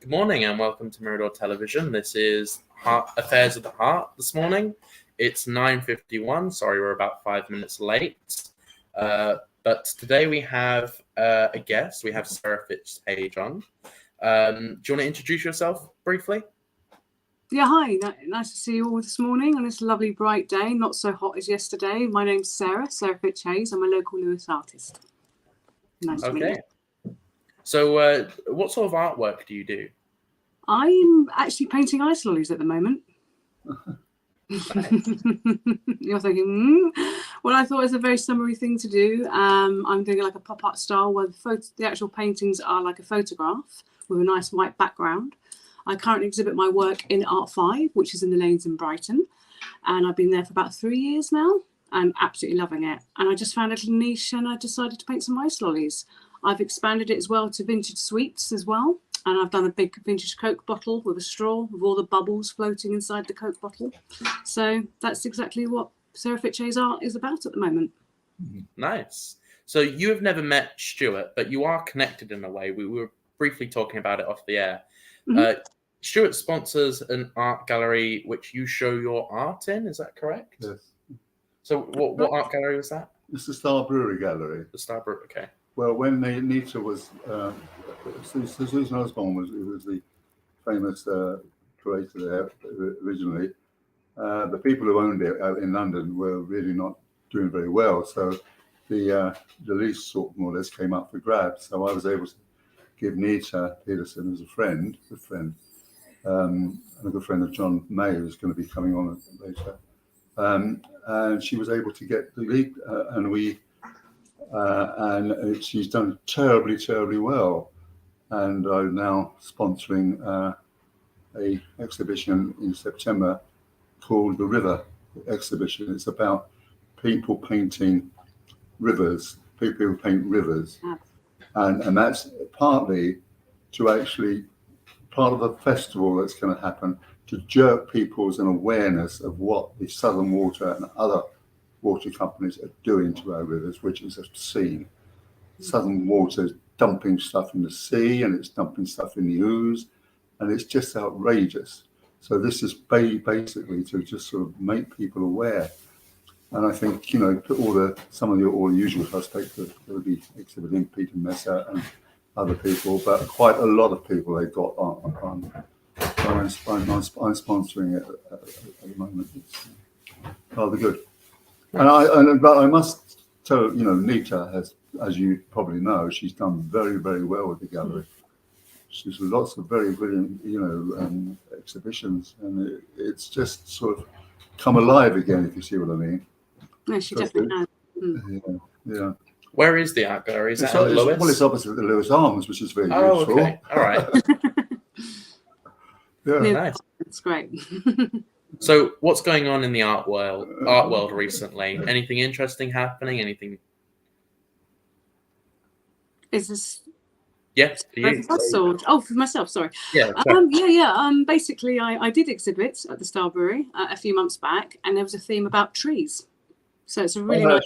Good morning and welcome to Mirador Television. This is Affairs of the Heart this morning. It's 9:51. Sorry, we're about 5 minutes late. But today we have a guest. We have Sarah Fitzpage on. Do you want to introduce yourself briefly? Yeah, hi. Nice to see you all this morning on this lovely bright day. Not so hot as yesterday. My name's Sarah Fitzpage. I'm a local Lewis artist. Nice to meet you. So what sort of artwork do you do? I'm actually painting ice lollies at the moment. You're thinking, Well, I thought it was a very summery thing to do. I'm doing like a pop art style where the actual paintings are like a photograph with a nice white background. I currently exhibit my work in Art 5, which is in the Lanes in Brighton. And I've been there for about 3 years now. I'm absolutely loving it. And I just found a little niche and I decided to paint some ice lollies. I've expanded it as well to vintage sweets as well. And I've done a big vintage Coke bottle with a straw with all the bubbles floating inside the Coke bottle. So that's exactly what Sarah Fitzpage's art is about at the moment. Nice. So you have never met Stuart, but you are connected in a way. We were briefly talking about it off the air. Mm-hmm. Stuart sponsors an art gallery which you show your art in. Is that correct? Yes. So what art gallery was that? It's the Star Brewery Gallery. The Star Brewery, okay. Well, when Nita was, Susan Osborne was the famous curator there originally. The people who owned it out in London were really not doing very well. So the lease sort of more or less came up for grabs. So I was able to give Nita Peterson as a good friend, and a good friend of John May, who's going to be coming on later. And she was able to get the lead, and she's done terribly well. And I'm now sponsoring a exhibition in September called the River Exhibition. It's about people painting rivers, people who paint rivers. And that's partly to actually part of a festival that's going to happen to jerk people's awareness of what the Southern Water and other water companies are doing to our rivers, which is obscene. Southern Water is dumping stuff in the sea and it's dumping stuff in the ooze, and it's just outrageous. So this is basically to just sort of make people aware. And I think, put all the usual suspects that will be exhibiting, Peter Messer and other people, but quite a lot of people they've got on. I'm sponsoring it at the moment. It's rather good. But I must tell, Nita has, as you probably know, she's done very well with the gallery. She's lots of very brilliant, exhibitions, and it's just sort of come alive again, if you see what I mean. No, she definitely has. Yeah. Where is the art gallery? Is that in Lewis? Well, it's opposite the Lewis Arms, which is very useful. Okay. All right. Yeah, nice. That's great. So, what's going on in the art world recently? Anything interesting happening? Anything? Is this? Yes, for you. For myself. Sorry. Yeah. Basically, I did exhibit at the Star Brewery a few months back, and there was a theme about trees. So it's a really nice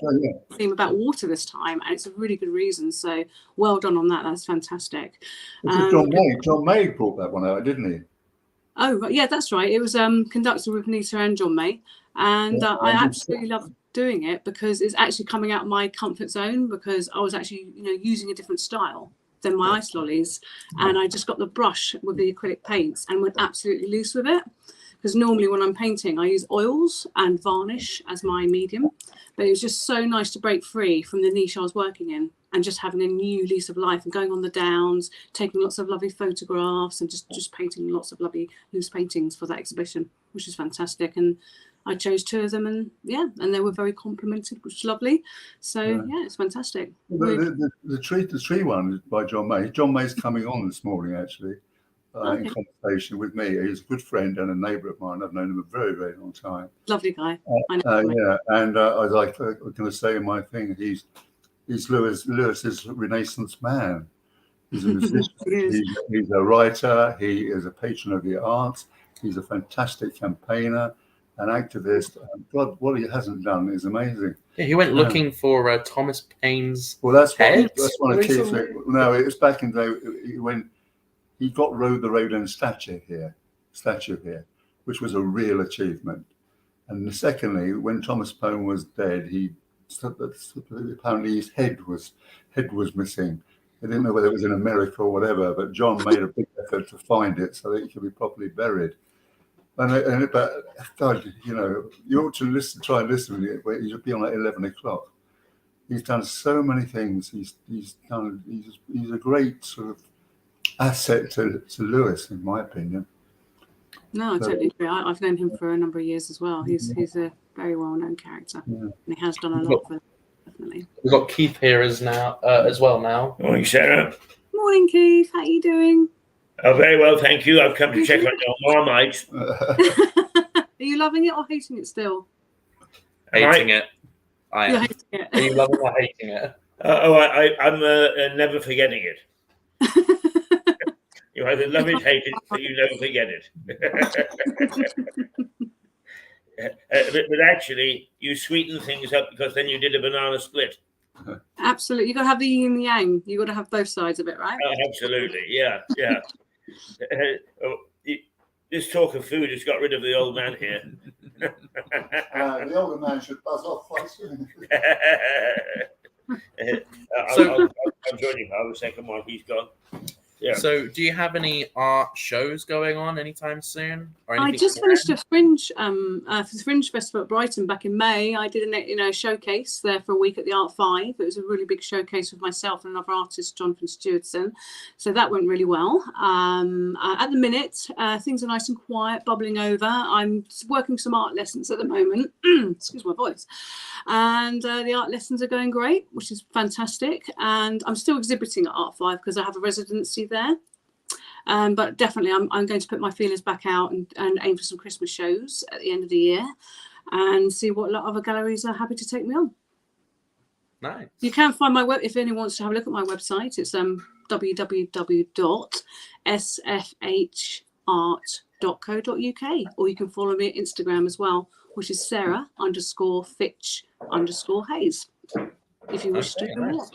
theme about water this time, and it's a really good reason. So well done on that. That's fantastic. John May brought that one out, didn't he? Oh, yeah, that's right. It was conducted with Nita and John May, and I absolutely love doing it because it's actually coming out of my comfort zone, because I was actually, using a different style than my ice lollies, and I just got the brush with the acrylic paints and went absolutely loose with it. Because normally when I'm painting, I use oils and varnish as my medium, but it was just so nice to break free from the niche I was working in and just having a new lease of life and going on the downs, taking lots of lovely photographs and just painting lots of lovely loose paintings for that exhibition, which is fantastic. And I chose 2 of them, and they were very complimented, which is lovely. So it's fantastic. The tree one is by John May. John May's coming on this morning actually. In conversation with me. He's a good friend and a neighbour of mine. I've known him a very long time. Lovely guy. And I was like, I'm going to say in my thing, he's Lewis's Renaissance man. He's a musician. He's a writer. He is a patron of the arts. He's a fantastic campaigner, an activist. God, what he hasn't done is amazing. Yeah, he went looking for Thomas Paine's head. That's one of the key things. No, it was back in the day when he got the Rhodane statue here, which was a real achievement. And secondly, when Thomas Pone was dead, apparently his head was missing. They didn't know whether it was in America or whatever, but John made a big effort to find it so that it could be properly buried. But God, you know, you ought to try and listen to it, but he should be on at 11 o'clock. He's done so many things. He's a great sort of asset to Lewis, in my opinion. No, I totally agree. I've known him for a number of years as well. He's a very well-known character, and he has done a lot for it, definitely. We've got Keith here as well now. Morning, Sarah. Morning, Keith. How are you doing? Oh, very well, thank you. I've come to check on your Marmite. Are you loving it or hating it still? Hating it. I am. You're hating it. Are you loving or hating it? I'm never forgetting it. You either love it, hate it, but you never forget it. But actually, you sweeten things up because then you did a banana split. Absolutely. You've got to have the yin and the yang. You've got to have both sides of it, right? Absolutely, yeah. This talk of food has got rid of the old man here. The older man should buzz off quite soon. I'll join you for the second one. He's gone. Yeah. So, do you have any art shows going on anytime soon? Or I just finished a Fringe Festival at Brighton back in May. I did a showcase there for a week at the Art 5. It was a really big showcase with myself and another artist, Jonathan Stewardson. So that went really well. At the minute, things are nice and quiet, bubbling over. I'm working some art lessons at the moment. Excuse my voice. And the art lessons are going great, which is fantastic. And I'm still exhibiting at Art 5 because I have a residency there. But definitely I'm going to put my feelers back out and aim for some Christmas shows at the end of the year and see what other galleries are happy to take me on. Nice. You can find my web if anyone wants to have a look at my website. It's www.sfhart.co.uk, or you can follow me at Instagram as well, which is Sarah_Fitch_Hayes, if you wish to do more.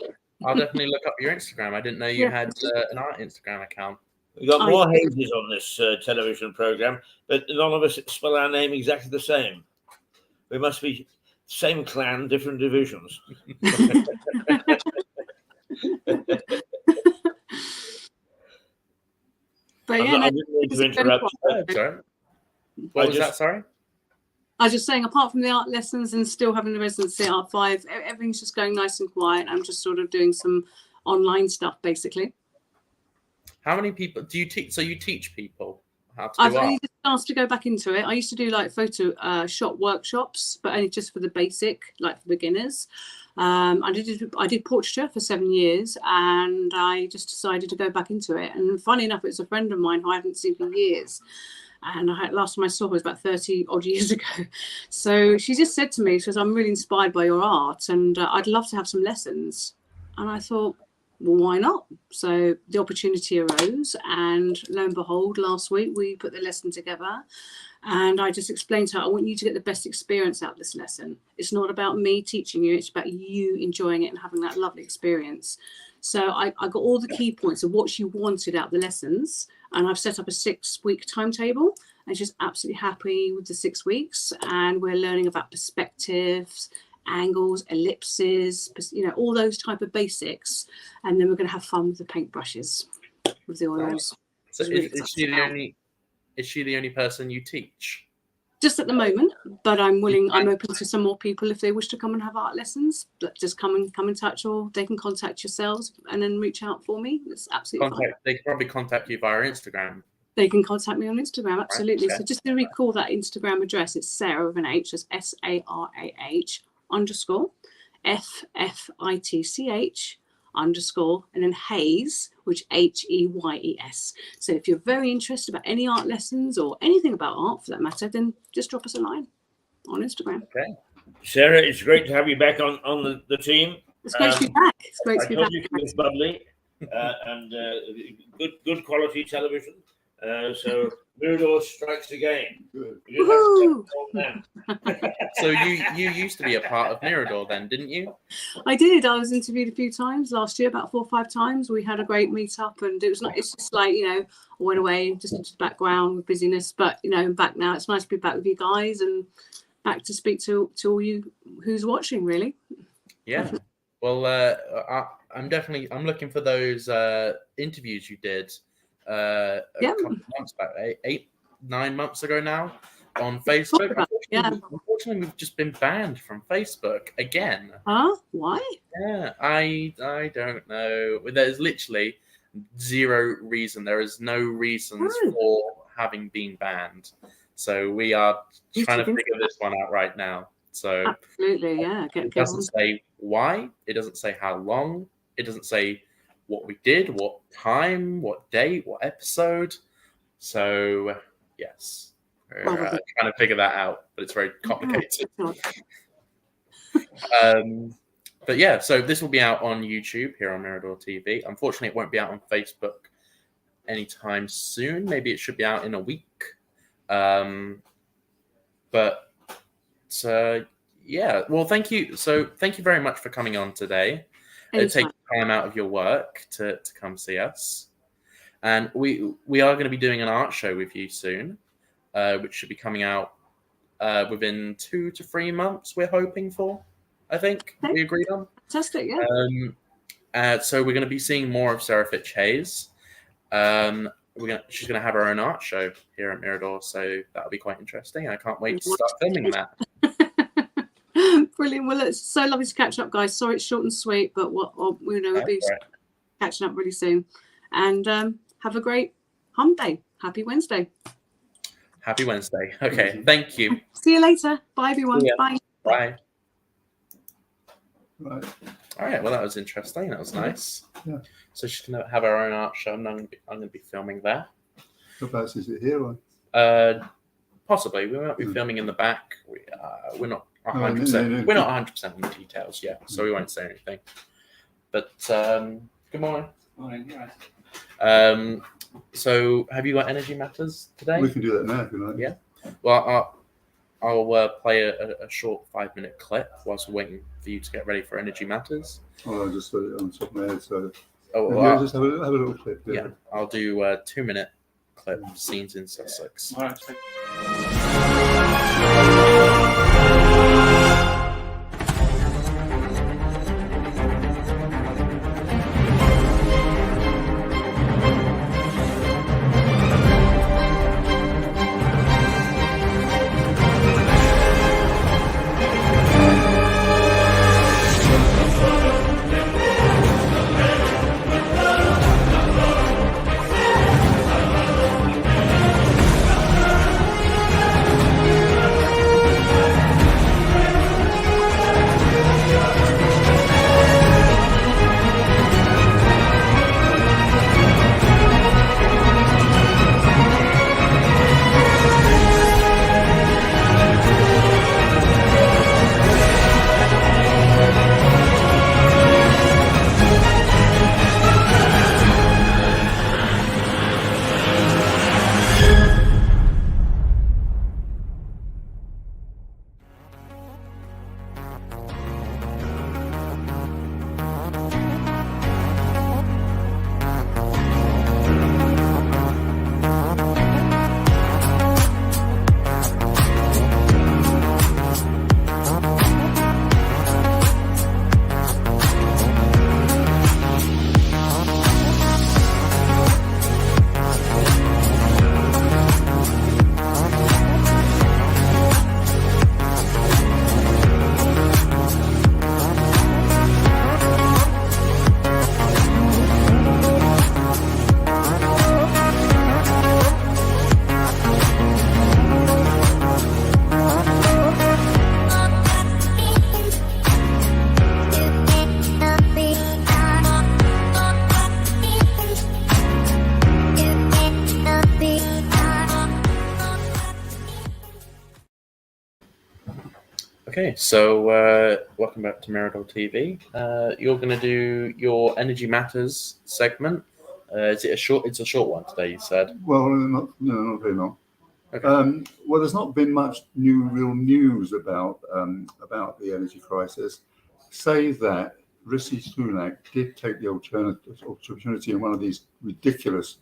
I'll definitely look up your Instagram. I didn't know you had an art Instagram account. We've got more Hayeses on this television program, but none of us spell our name exactly the same. We must be same clan, different divisions. But I didn't mean to interrupt. Sorry. What was that? Sorry. I was just saying, apart from the art lessons and still having the residency at Art 5, everything's just going nice and quiet. I'm just sort of doing some online stuff, basically. How many people do you teach? So you teach people how to I've do art? only just asked to go back into it. I used to do like photo shop workshops, but only just for the basic, like for beginners. I did portraiture for 7 years, and I just decided to go back into it. And funny enough, it was a friend of mine who I haven't seen for years. And last time I saw her was about 30 odd years ago. So she just said to me, she says, I'm really inspired by your art and I'd love to have some lessons. And I thought, well, why not? So the opportunity arose, and lo and behold, last week we put the lesson together. And I just explained to her, I want you to get the best experience out of this lesson. It's not about me teaching you, it's about you enjoying it and having that lovely experience. So I got all the key points of what she wanted out of the lessons, and I've set up a 6-week timetable, and she's absolutely happy with the 6 weeks. And we're learning about perspectives, angles, ellipses, all those type of basics. And then we're going to have fun with the paintbrushes, with the oils. So is she the only person you teach? Just at the moment, but I'm open to some more people if they wish to come and have art lessons. Just come in touch, or they can contact yourselves and then reach out for me. It's absolutely fine. They can probably contact you via Instagram. They can contact me on Instagram, absolutely. Right, So just to recall that Instagram address, it's Sarah with an H, that's SARAH_FFITCH_ and then Hayes, which HEYES. So if you're very interested about any art lessons or anything about art for that matter, then just drop us a line on Instagram. Okay. Sarah, it's great to have you back on the team. It's great to be back. It's great to be back. It's bubbly and good quality television. So Rhodane strikes again. Good. You didn't have to Woohoo! take it on So you used to be a part of Mirador then, didn't you? I did. I was interviewed a few times last year, about 4 or 5 times. We had a great meet up, and it was not. It's just like, I went away just into the background with busyness, but I'm back now. It's nice to be back with you guys and back to speak to all you who's watching. Really. Yeah. Well, I'm looking for those interviews you did a couple of months back, 8-9 months ago now, on Facebook. Unfortunately, we've just been banned from Facebook again. Huh? Why? Yeah, I don't know. There's literally zero reason. There is no reasons for having been banned. So we are trying to figure this one out right now. So absolutely, yeah. It doesn't say why. It doesn't say how long. It doesn't say what we did, what time, what date, what episode. So yes, we're trying to figure that out, but it's very complicated. But yeah, so this will be out on YouTube here on Mirador TV. Unfortunately, it won't be out on Facebook anytime soon. Maybe it should be out in a week. But yeah, well, thank you. So thank you very much for coming on today. Take time out of your work to come see us. And we are going to be doing an art show with you soon, which should be coming out within 2 to 3 months, we're hoping for, I think. Okay. We agreed on. Fantastic, yeah. So we're going to be seeing more of Sarah Fitch Hayes. She's going to have her own art show here at Mirador, so that'll be quite interesting. I can't wait to start filming that. Brilliant. Well, it's so lovely to catch up, guys. Sorry it's short and sweet, but we'll be catching up really soon. And have a great hump day. Happy Wednesday. Happy Wednesday. Okay, thank you. See you later. Bye, everyone. Bye. Bye. Right. All right. Well, that was interesting. That was nice. Yeah. So she's going to have her own art show, and I'm going to be filming there. Whereabouts is it here? Or? Possibly. We might be filming in the back. We're not 100%. We're not 100% on the details yet, so we won't say anything. But good morning. Morning. So have you got Energy Matters today? We can do that now if you like. Yeah. Well, I'll play a short 5-minute clip whilst we're waiting for you to get ready for Energy Matters. Oh, I just got it on top of my head. So just have a little clip. Yeah, I'll do a 2-minute clip, scenes in Sussex. All right. Okay, so welcome back to Mirador TV. You're going to do your Energy Matters segment Is it a short? It's a short one today. You said. Well, not very long. Okay. Well, there's not been much real news about the energy crisis, save that Rishi Sunak did take the opportunity in one of these ridiculous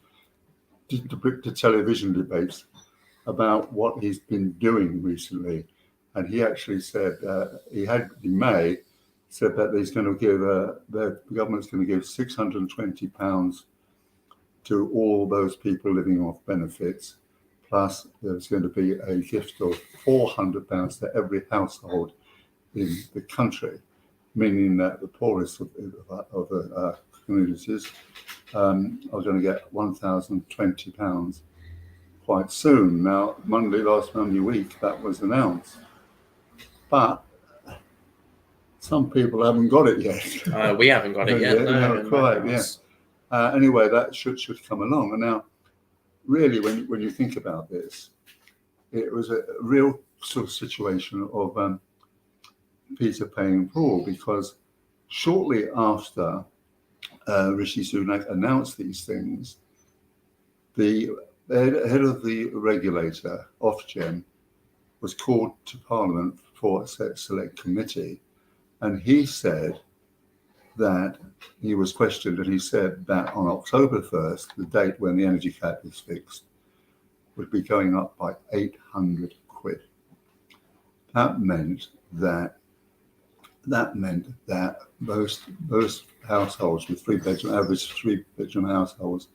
television debates about what he's been doing recently, and he actually said in May said that he's going to give the government's going to give £620 to all those people living off benefits. Plus, there's going to be a gift of £400 to every household in the country, meaning that the poorest of the communities are going to get £1,020 quite soon. Now, last Monday week, that was announced. But some people haven't got it yet. We haven't got it yet. No, quite, yeah. Anyway, that should come along. And now, really, when you think about this, it was a real sort of situation of Peter paying Paul, because shortly after Rishi Sunak announced these things, the head of the regulator, Ofgem, was called to Parliament for a select committee, and he said that he was questioned, and he said that on October 1st, the date when the energy cap is fixed, would be going up by 800 quid. That meant that most households with average three-bedroom households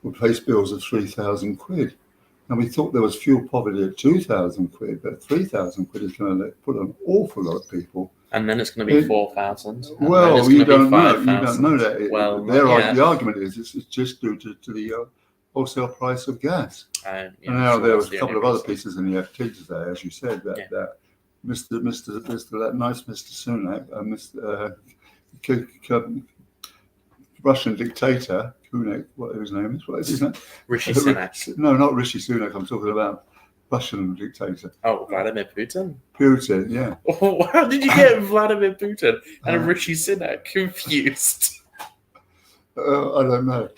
would face bills of 3,000 quid. And we thought there was fuel poverty at 2,000 quid, but 3,000 quid is going to put an awful lot of people. And then it's going to be 4,000. Well, you don't know. You don't know that. The argument is it's just due to the wholesale price of gas. And now there was a couple of other pieces in the FT today, as you said, that Mr. Sunak, Russian dictator, whatever his name is. What is his name? Rishi Sunak. No, not Rishi Sunak. I'm talking about Russian dictator. Oh, Vladimir Putin? Putin, yeah. Oh, how did you get Vladimir Putin and Rishi Sunak confused? I don't know.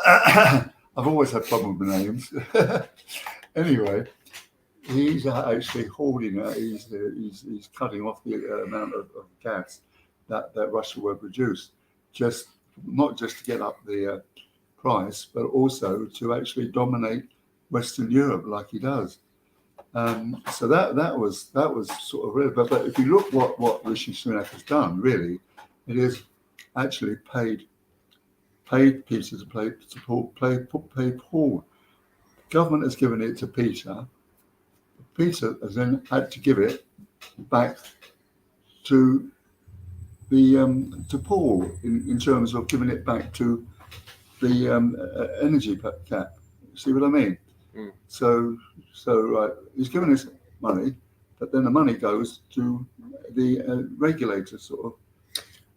I've always had problems with names. Anyway, he's actually hoarding it. He's cutting off the amount of gas that Russia will produce, not just to get up the price, but also to actually dominate Western Europe like he does. So that was sort of real. But if you look what Rishi Sunak has done, really, it is actually paid Peter to pay Paul. Government has given it to Peter. Peter has then had to give it back to to Paul in terms of giving it back to the energy cap. See what I mean? Mm. So he's given us money, but then the money goes to the regulator, sort of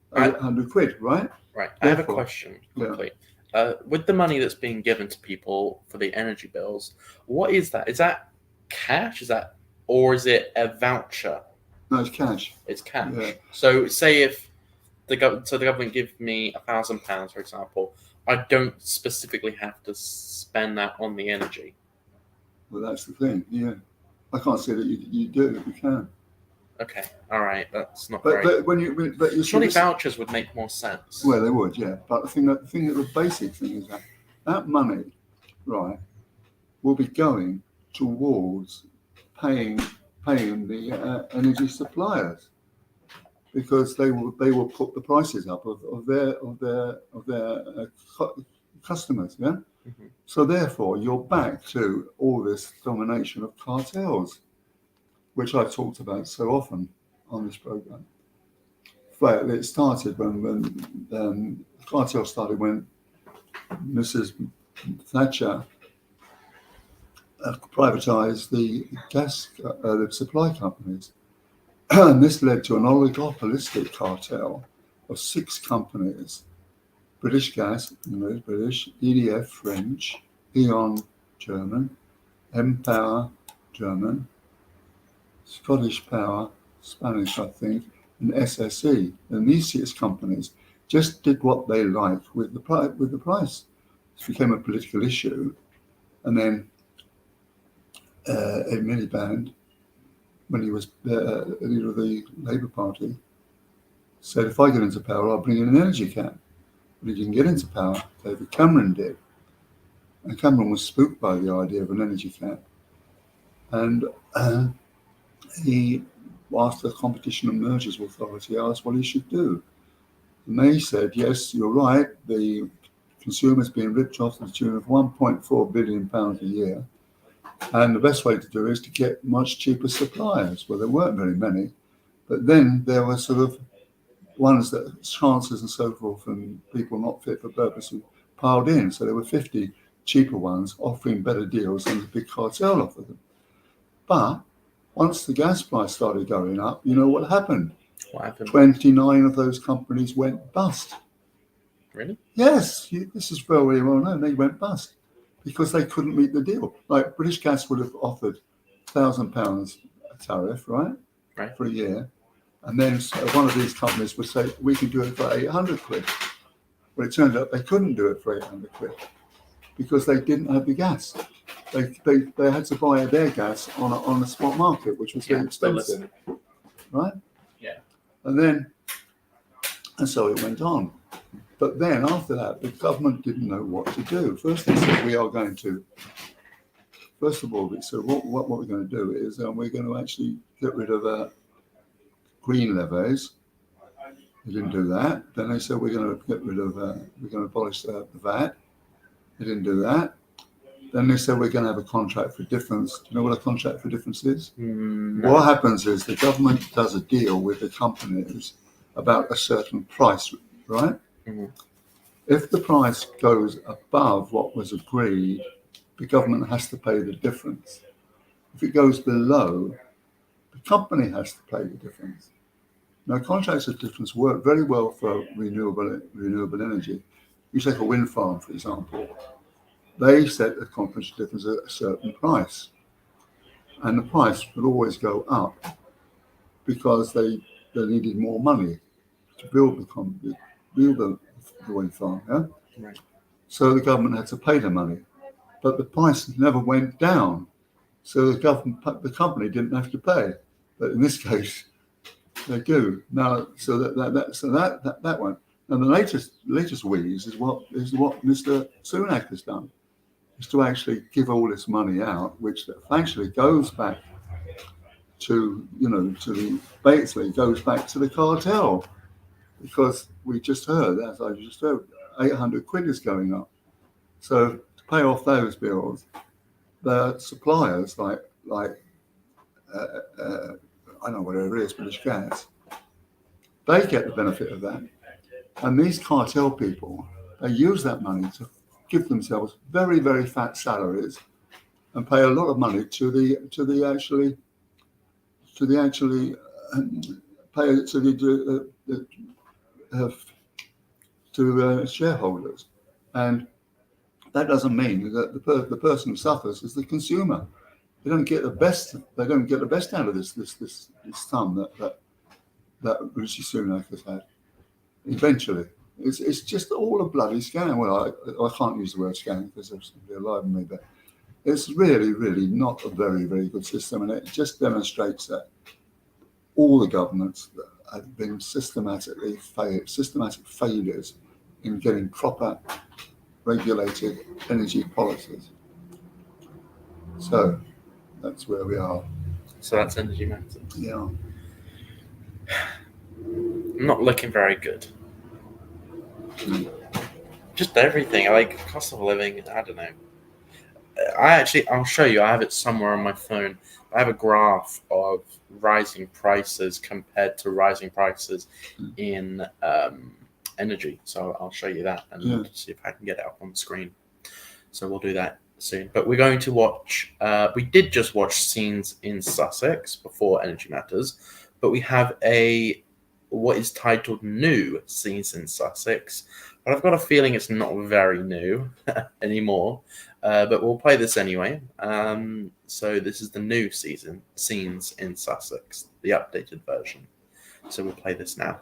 100 quid, right? Right. I have a question quickly. Yeah. With the money that's being given to people for the energy bills, what is that? Is that cash? Or is it a voucher? No, it's cash. It's cash. Yeah. So say if the government gives me £1,000, for example, I don't specifically have to spend that on the energy. Well, that's the thing. Yeah, I can't say that you do if you can. Okay, all right, that's not great. But surely vouchers would make more sense. Well, they would, yeah. But the basic thing is that money, right, will be going towards paying the energy suppliers, because they will put the prices up of their customers, yeah. Mm-hmm. So therefore, you're back to all this domination of cartels, which I've talked about so often on this program. But it started when cartel started when Mrs. Thatcher privatized the gas the supply companies. And this led to an oligopolistic cartel of 6 companies: British Gas, British, EDF, French, E.ON, German, M-Power, German, Scottish Power, Spanish, I think, and SSE. And these 6 companies just did what they liked with the price. It became a political issue, and then Ed Miliband, when he was leader of the Labour Party, said, if I get into power, I'll bring in an energy cap. But he didn't get into power. David Cameron did. And Cameron was spooked by the idea of an energy cap. And he asked the Competition and Mergers Authority, asked what he should do. And they said, yes, you're right, the consumer's being ripped off to the tune of £1.4 billion a year. And the best way to do it is to get much cheaper suppliers. Well, there weren't very many. But then there were sort of ones that chances and so forth and people not fit for purpose who piled in. So there were 50 cheaper ones offering better deals than the big cartel offered them. But once the gas price started going up, you know what happened? What happened? 29 of those companies went bust. Really? Yes, this is very well known. They went bust because they couldn't meet the deal. Like British Gas would have offered £1,000 a tariff, right? Right. For a year. And then one of these companies would say, we can do it for 800 quid. Well, it turned out they couldn't do it for 800 quid because they didn't have the gas. They had to buy their gas on the spot market, which was very expensive. Right? Yeah. And so it went on. But then after that, the government didn't know what to do. First they said, first of all, we said, what we're going to do is we're going to actually get rid of green levies. They didn't do that. Then they said we're going to get rid of, we're going to abolish the VAT. They didn't do that. Then they said we're going to have a contract for difference. Do you know what a contract for difference is? No. What happens is the government does a deal with the companies about a certain price, right? Mm-hmm. If the price goes above what was agreed, the government has to pay the difference. If it goes below, the company has to pay the difference. Now, contracts of difference work very well for renewable energy. You take a wind farm, for example. They set the contract of difference at a certain price. And the price would always go up because they needed more money to build the wind farm. Yeah? Right. So the government had to pay the money. But the price never went down. So the company didn't have to pay. But in this case, they do. Now, so that one. And the latest wheeze is what Mr. Sunak has done, is to actually give all this money out, which actually goes back to the cartel, because we just heard, as I just heard, 800 quid is going up. So to pay off those bills, the suppliers like I don't know whatever it is, British Gas, they get the benefit of that. And these cartel people, they use that money to give themselves very, very fat salaries and pay a lot of money to shareholders. And that doesn't mean that the person who suffers is the consumer. They don't get the best. They don't get the best out of this sum that Rishi Sunak has had. Eventually, it's just all a bloody scam. Well, I can't use the word scam because there's somebody alive in me, but it's really, really not a very, very good system, and it just demonstrates that all the governments have been systematic failures in getting proper regulated energy policies. So that's where we are. So that's Energy Matters. Yeah. Not looking very good. Just everything, like cost of living, I don't know. I'll show you. I have it somewhere on my phone. I have a graph of rising prices compared to rising prices in energy. So I'll show you that and see if I can get it up on the screen. So we'll do that soon. But we're going to watch, we did just watch Scenes in Sussex before Energy Matters, but we have what is titled New Scenes in Sussex. But I've got a feeling it's not very new anymore. But we'll play this anyway. So this is the new Scenes in Sussex, the updated version. So we'll play this now.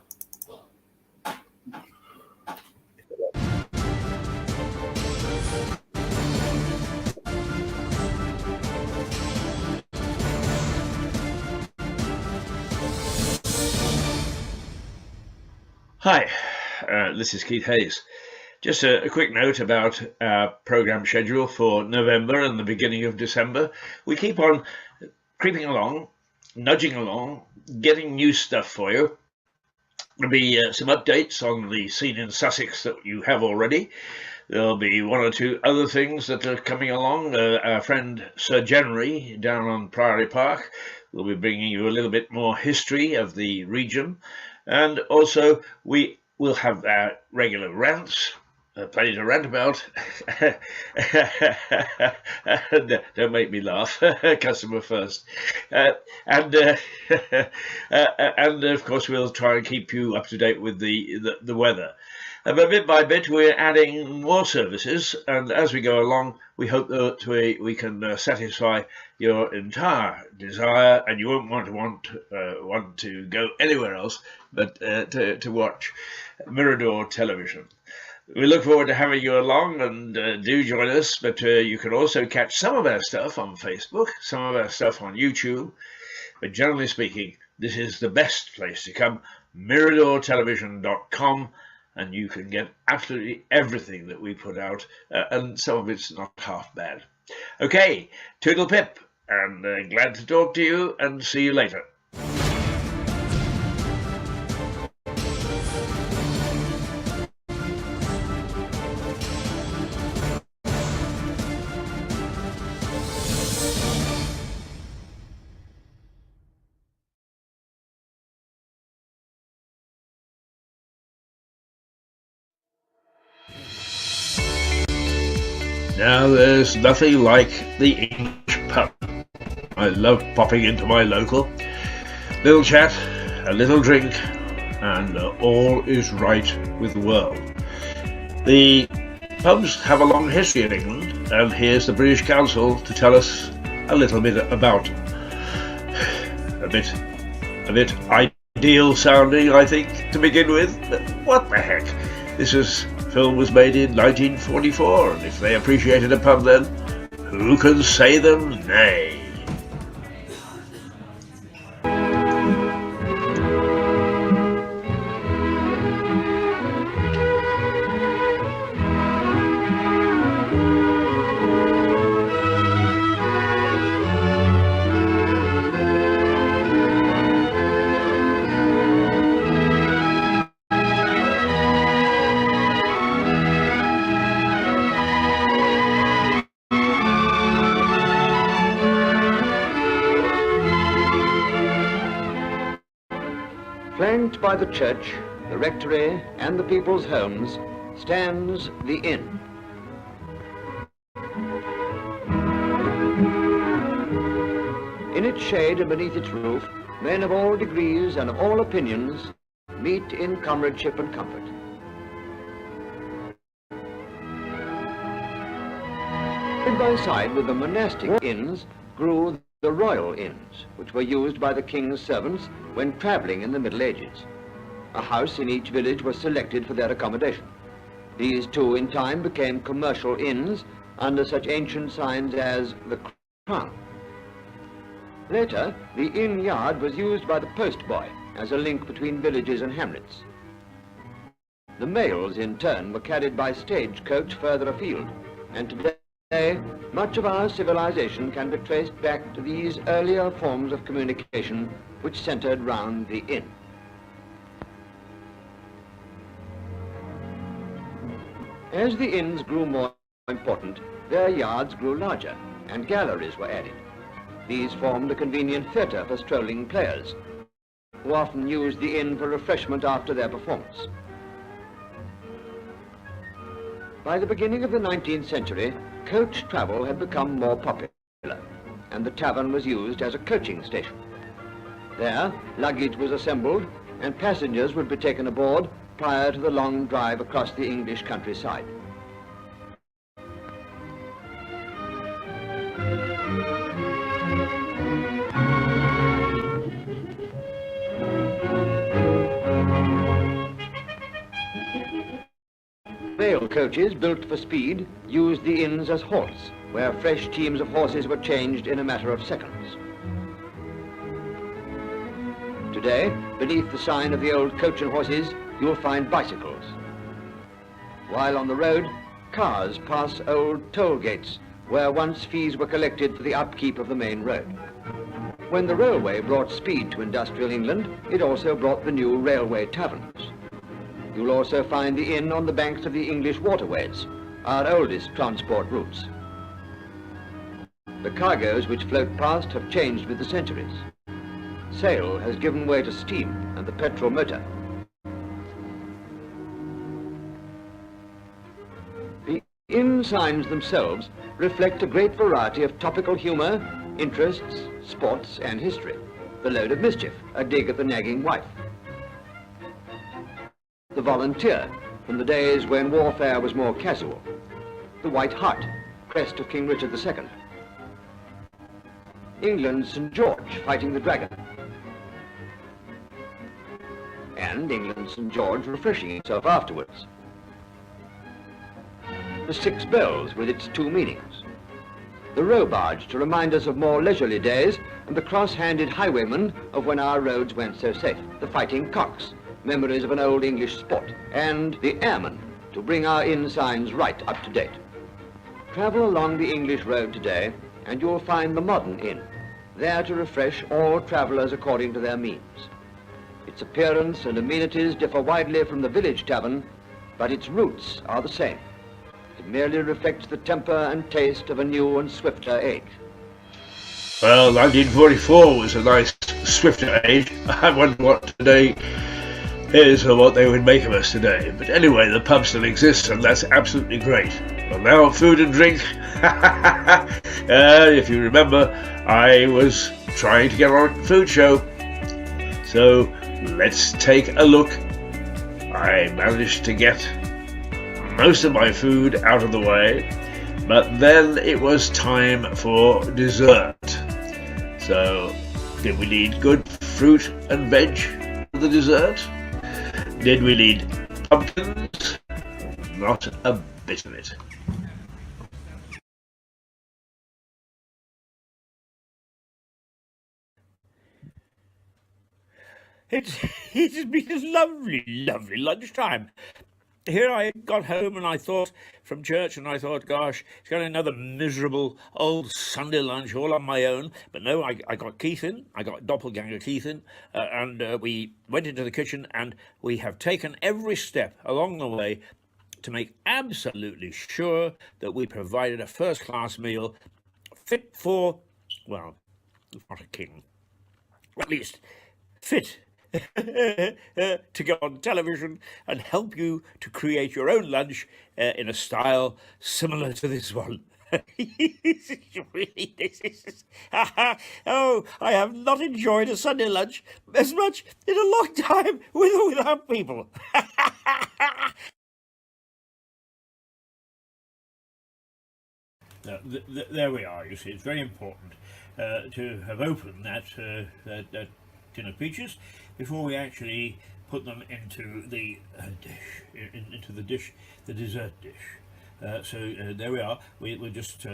Hi, this is Keith Hayes. Just a quick note about our programme schedule for November and the beginning of December. We keep on creeping along, nudging along, getting new stuff for you. There'll be some updates on the scene in Sussex that you have already. There'll be one or two other things that are coming along. Our friend Sir Jenry down on Priory Park will be bringing you a little bit more history of the region. And also we will have our regular rants, plenty to rant about. Don't make me laugh, customer first. And of course we'll try and keep you up to date with the weather. But bit by bit we're adding more services, and as we go along we hope that we can satisfy your entire desire, and you won't want to go anywhere else but to watch Mirador Television. We look forward to having you along, and do join us, but you can also catch some of our stuff on Facebook, some of our stuff on YouTube, but generally speaking, this is the best place to come, miradortelevision.com, and you can get absolutely everything that we put out, and some of it's not half bad. Okay, toodle pip, and glad to talk to you, and see you later. Now there's nothing like the English pub. I love popping into my local. Little chat, a little drink, and all is right with the world. The pubs have a long history in England, and here's the British Council to tell us a little bit about them. A bit ideal sounding, I think, to begin with, but what the heck? This film was made in 1944, and if they appreciated a pub then, who can say them nay? Flanked by the church, the rectory, and the people's homes, stands the inn. In its shade and beneath its roof, men of all degrees and of all opinions meet in comradeship and comfort. Side by side with the monastic inns grew the royal inns, which were used by the king's servants when travelling in the Middle Ages. A house in each village was selected for their accommodation. These too in time became commercial inns under such ancient signs as the Crown. Later, the inn yard was used by the postboy as a link between villages and hamlets. The mails in turn were carried by stagecoach further afield, and today much of our civilization can be traced back to these earlier forms of communication which centered round the inn. As the inns grew more important, their yards grew larger and galleries were added. These formed a convenient theatre for strolling players, who often used the inn for refreshment after their performance. By the beginning of the 19th century, coach travel had become more popular, and the tavern was used as a coaching station. There, luggage was assembled, and passengers would be taken aboard prior to the long drive across the English countryside. Mail coaches built for speed used the inns as halts, where fresh teams of horses were changed in a matter of seconds. Today, beneath the sign of the old coach and horses, you'll find bicycles. While on the road, cars pass old toll gates where once fees were collected for the upkeep of the main road. When the railway brought speed to industrial England, it also brought the new railway taverns. You'll also find the inn on the banks of the English waterways, our oldest transport routes. The cargoes which float past have changed with the centuries. Sail has given way to steam and the petrol motor. The inn signs themselves reflect a great variety of topical humour, interests, sports and history. The load of mischief, a dig at the nagging wife. The volunteer, from the days when warfare was more casual. The White Hart, crest of King Richard II. England's St. George fighting the dragon. And England's St. George refreshing himself afterwards. The Six Bells with its two meanings. The row barge to remind us of more leisurely days, and the cross-handed highwayman of when our roads went so safe. The Fighting Cocks, memories of an old English sport. And the airman to bring our inn signs right up to date. Travel along the English road today and you'll find the modern inn, there to refresh all travellers according to their means. Its appearance and amenities differ widely from the village tavern, but its roots are the same. It merely reflects the temper and taste of a new and swifter age. Well, 1944 was a nice, swifter age. I wonder what today is or what they would make of us today. But anyway, the pub still exists, and that's absolutely great. Well, now food and drink. If you remember, I was trying to get on a food show. So let's take a look. I managed to get most of my food out of the way, but then it was time for dessert. So, did we need good fruit and veg for the dessert? Did we need pumpkins? Not a bit of it. It's been a lovely, lovely lunchtime. Here I got home and I thought from church and I thought, gosh, it's got another miserable old Sunday lunch all on my own. But no, I got Keith in, I got doppelganger Keith in, and we went into the kitchen and we have taken every step along the way to make absolutely sure that we provided a first-class meal fit for, well, not a king, at least fit to go on television and help you to create your own lunch in a style similar to this one. Oh, I have not enjoyed a Sunday lunch as much in a long time with or without people. There we are. You see, it's very important to have opened that tin of peaches before we actually put them into the dish, the dessert dish. So there we are. We'll just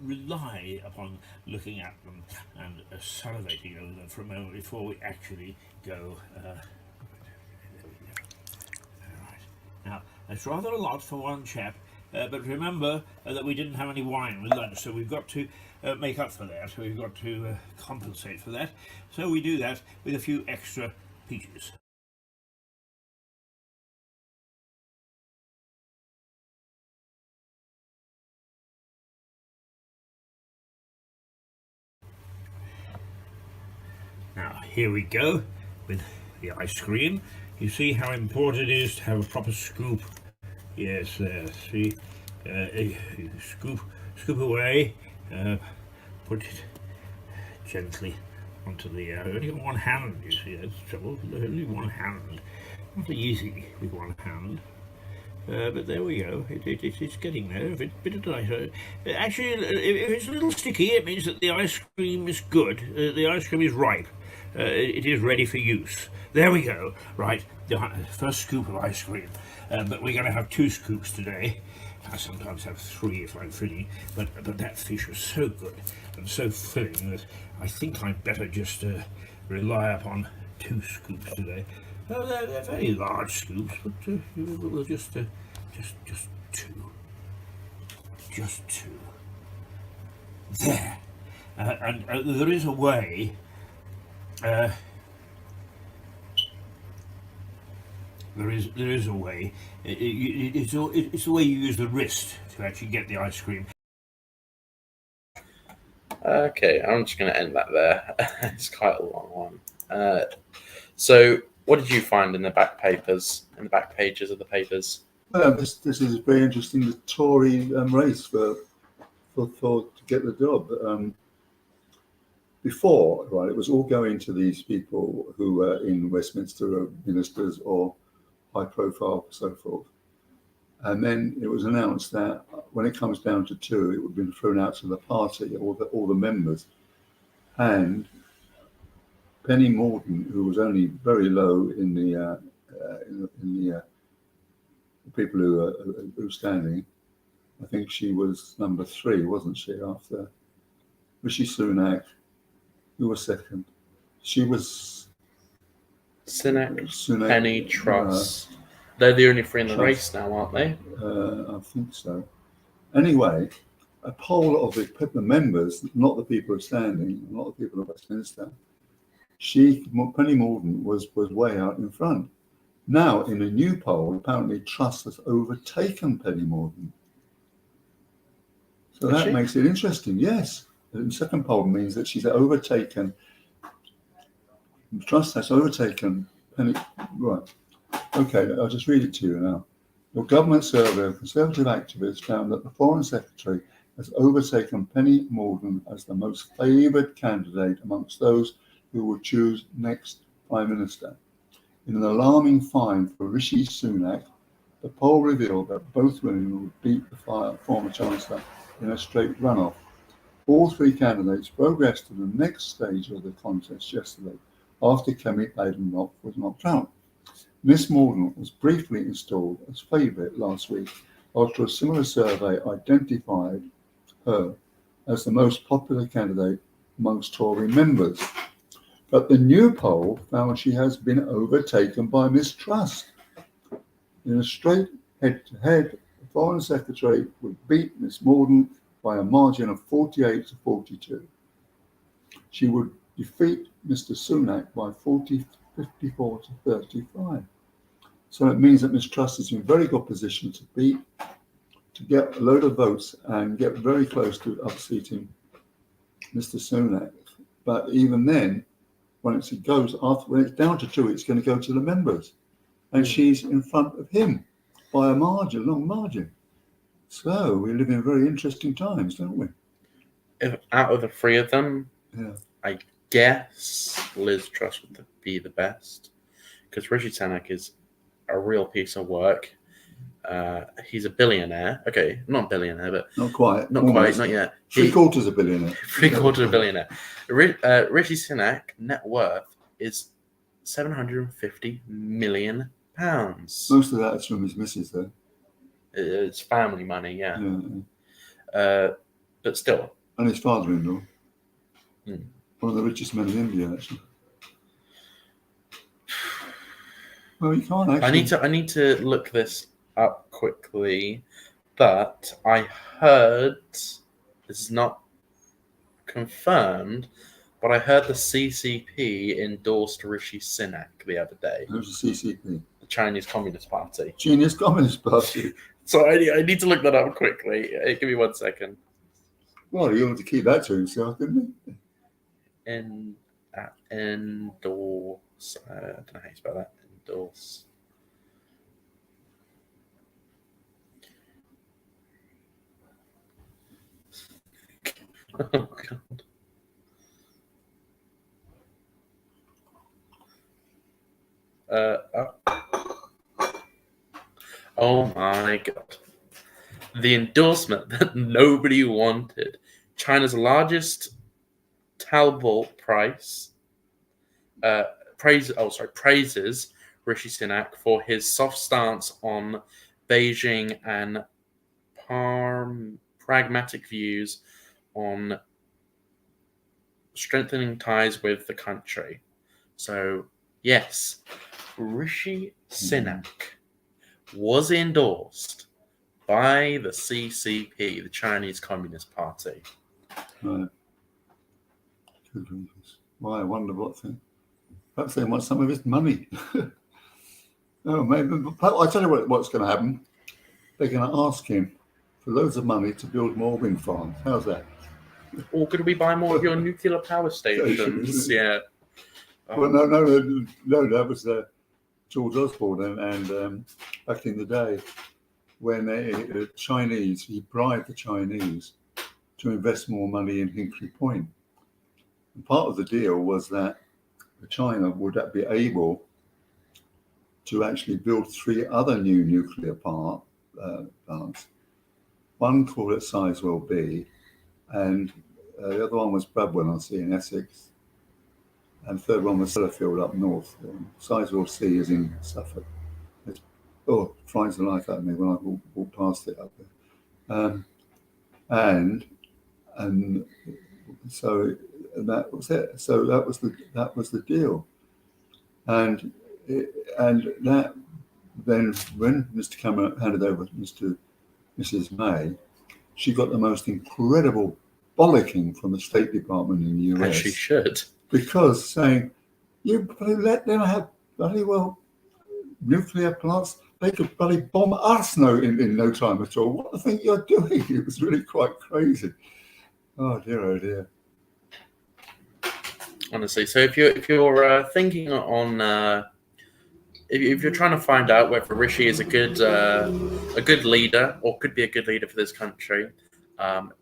rely upon looking at them and salivating over them for a moment before we actually go. Right. Now, that's rather a lot for one chap. But remember that we didn't have any wine with lunch, so we've got to make up for that. We've got to compensate for that. So we do that with a few extra peaches. Now, here we go with the ice cream. You see how important it is to have a proper scoop. Yes, see, scoop away, put it gently onto the, only got one hand, you see, that's the trouble, only one hand, not easy with one hand, but there we go, it's getting there, a bit nicer. Actually, if it's a little sticky, it means that the ice cream is good, the ice cream is ripe, it is ready for use. There we go, right, the first scoop of ice cream. But we're going to have 2 scoops today. I sometimes have 3 if I'm filling, but that fish was so good and so filling that I think I'd better just rely upon 2 scoops today. Oh, they're very large scoops, but we'll just two. Just two. There. And there is a way. There is a way. It's the way you use the wrist to actually get the ice cream. Okay, I'm just going to end that there. It's quite a long one. So, what did you find in the back pages of the papers? This is very interesting. The Tory race to get the job. Before, right, it was all going to these people who were in Westminster, ministers or high profile, so forth. And then it was announced that when it comes down to two, it would have been thrown out to the party, all the members. And Penny Mordaunt, who was only very low in the people who were standing, I think she was number 3, wasn't she? After Rishi Sunak, who was second. She was Sunak, Penny, Truss. They're the only 3 in the race now, aren't they? I think so. Anyway, a poll of the members, not the people who are standing, not the people of Westminster, Penny Mordaunt was way out in front. Now, in a new poll, apparently Truss has overtaken Penny Mordaunt. So that makes it interesting, yes. The second poll means that she's overtaken, Truss has overtaken Penny, right. Okay, I'll just read it to you now. Your government survey of Conservative activists found that the Foreign Secretary has overtaken Penny Mordaunt as the most favoured candidate amongst those who will choose next Prime Minister. In an alarming find for Rishi Sunak, the poll revealed that both women would beat the former Chancellor in a straight runoff. All 3 candidates progressed to the next stage of the contest yesterday after Kemi Badenoch was knocked out. Miss Mordaunt was briefly installed as favourite last week after a similar survey identified her as the most popular candidate amongst Tory members. But the new poll found she has been overtaken by Miss Truss. In a straight head-to-head, the Foreign Secretary would beat Miss Mordaunt by a margin of 48 to 42. She would defeat Mr. Sunak by 54 to 35. So it means that Ms. Truss is in very good position to get a load of votes and get very close to upseating Mr. Sunak. But even then, when it's down to 2, it's going to go to the members, and she's in front of him by a long margin. So we live in very interesting times, don't we? If out of the 3 of them, Yeah. I guess Liz Truss would be the best, because Rishi Sunak is a real piece of work. He's a billionaire. Okay, not billionaire, but Not quite, not yet. 3/4 a billionaire. 3/4 billionaire. Rishi Sunak net worth is £750 million. Most of that is from his missus, though. It's family money, yeah. But still. And his father-in-law. Hmm. One of the richest men in India, actually. Well, you can't actually. I need to look this up quickly, but I heard, this is not confirmed, but I heard the CCP endorsed Rishi Sunak the other day. Who's the CCP? The Chinese Communist Party. Chinese Communist Party. So I need to look that up quickly. Give me 1 second. Well, he wanted to keep that to himself, didn't he? Endorse. I don't know how you spell that. Endorse. Oh God. Oh my God. The endorsement that nobody wanted. China's largest Talbot prize praises Rishi Sunak for his soft stance on Beijing and pragmatic views on strengthening ties with the country. So, yes, Rishi Sunak was endorsed by the CCP, the Chinese Communist Party. Right. Good reasons. Why, I wonder what thing. Perhaps they want some of his money. Oh, maybe. I'll tell you what's going to happen. They're going to ask him for loads of money to build more wind farms. How's that? Or could we buy more of your nuclear power stations? Yeah. Well, no, that was George Osborne, and back in the day when he bribed the Chinese to invest more money in Hinkley Point. And part of the deal was that China would be able to actually build 3 other new nuclear plants. One called it Sizewell B, and the other one was Bradwell on Sea in Essex, and the third one was Sellafield up north. Sizewell C is in Suffolk. It finds the life out of me when I walk past it up there. And so that was it. So that was the deal. And that then, when Mr. Cameron handed over to Mrs. May, she got the most incredible bollocking from the State Department in the US. As she should. Because saying, you let them have bloody well nuclear plants, they could bloody bomb us in no time at all. What do you think you're doing? It was really quite crazy. Oh dear. Honestly, so if you're thinking on if you're trying to find out whether Rishi is a good leader or could be a good leader for this country,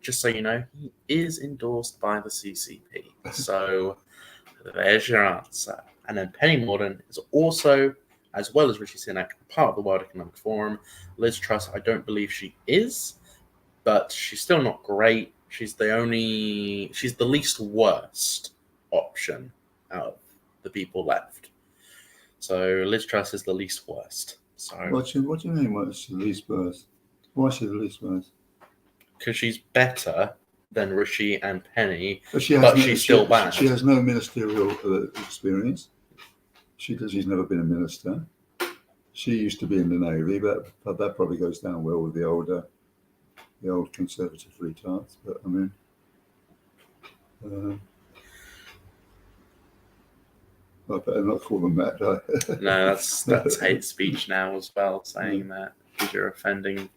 just so you know, he is endorsed by the CCP. So there's your answer. And then Penny Mordaunt is also, as well as Rishi Sunak, part of the World Economic Forum. Liz Truss, I don't believe she is, but she's still not great. She's the least worst option out of the people left. So Liz Truss is the least worst. So what do you mean? What's the least worst? Why is she the least worst? Because she's better than Rishi and Penny, but she's still bad. She has no ministerial experience. She's never been a minister. She used to be in the Navy, but that probably goes down well with the old Conservative retards. But I mean, I better not call them that, do I? No, that's hate speech now as well, saying that, because you're offending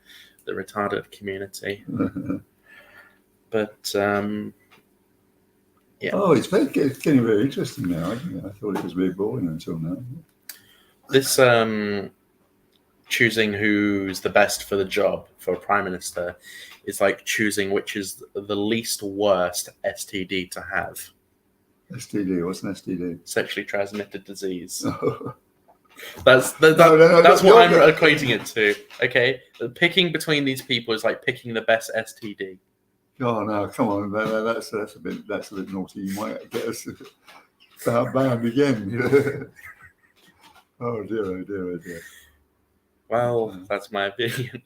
the retarded community. But yeah. Oh, it's getting very interesting now. I thought it was very boring until now. This choosing who's the best for the job for a prime minister is like choosing which is the least worst STD to have. STD? What's an STD? Sexually transmitted disease. Oh. That's what I'm equating it to. Okay, picking between these people is like picking the best STD. Oh no! Come on, that's a bit naughty. You might get us banned again. Oh dear. Well, that's my opinion.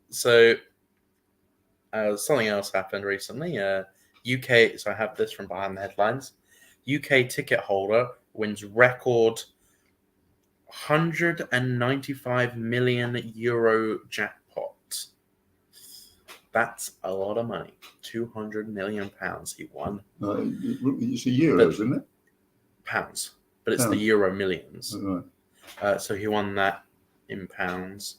So something else happened recently. UK. So I have this from behind the headlines. UK ticket holder wins record €195 million jackpot. That's a lot of money. £200 million he won. It's euros, isn't it? Pounds, but it's the Euro millions. Right. So he won that in pounds.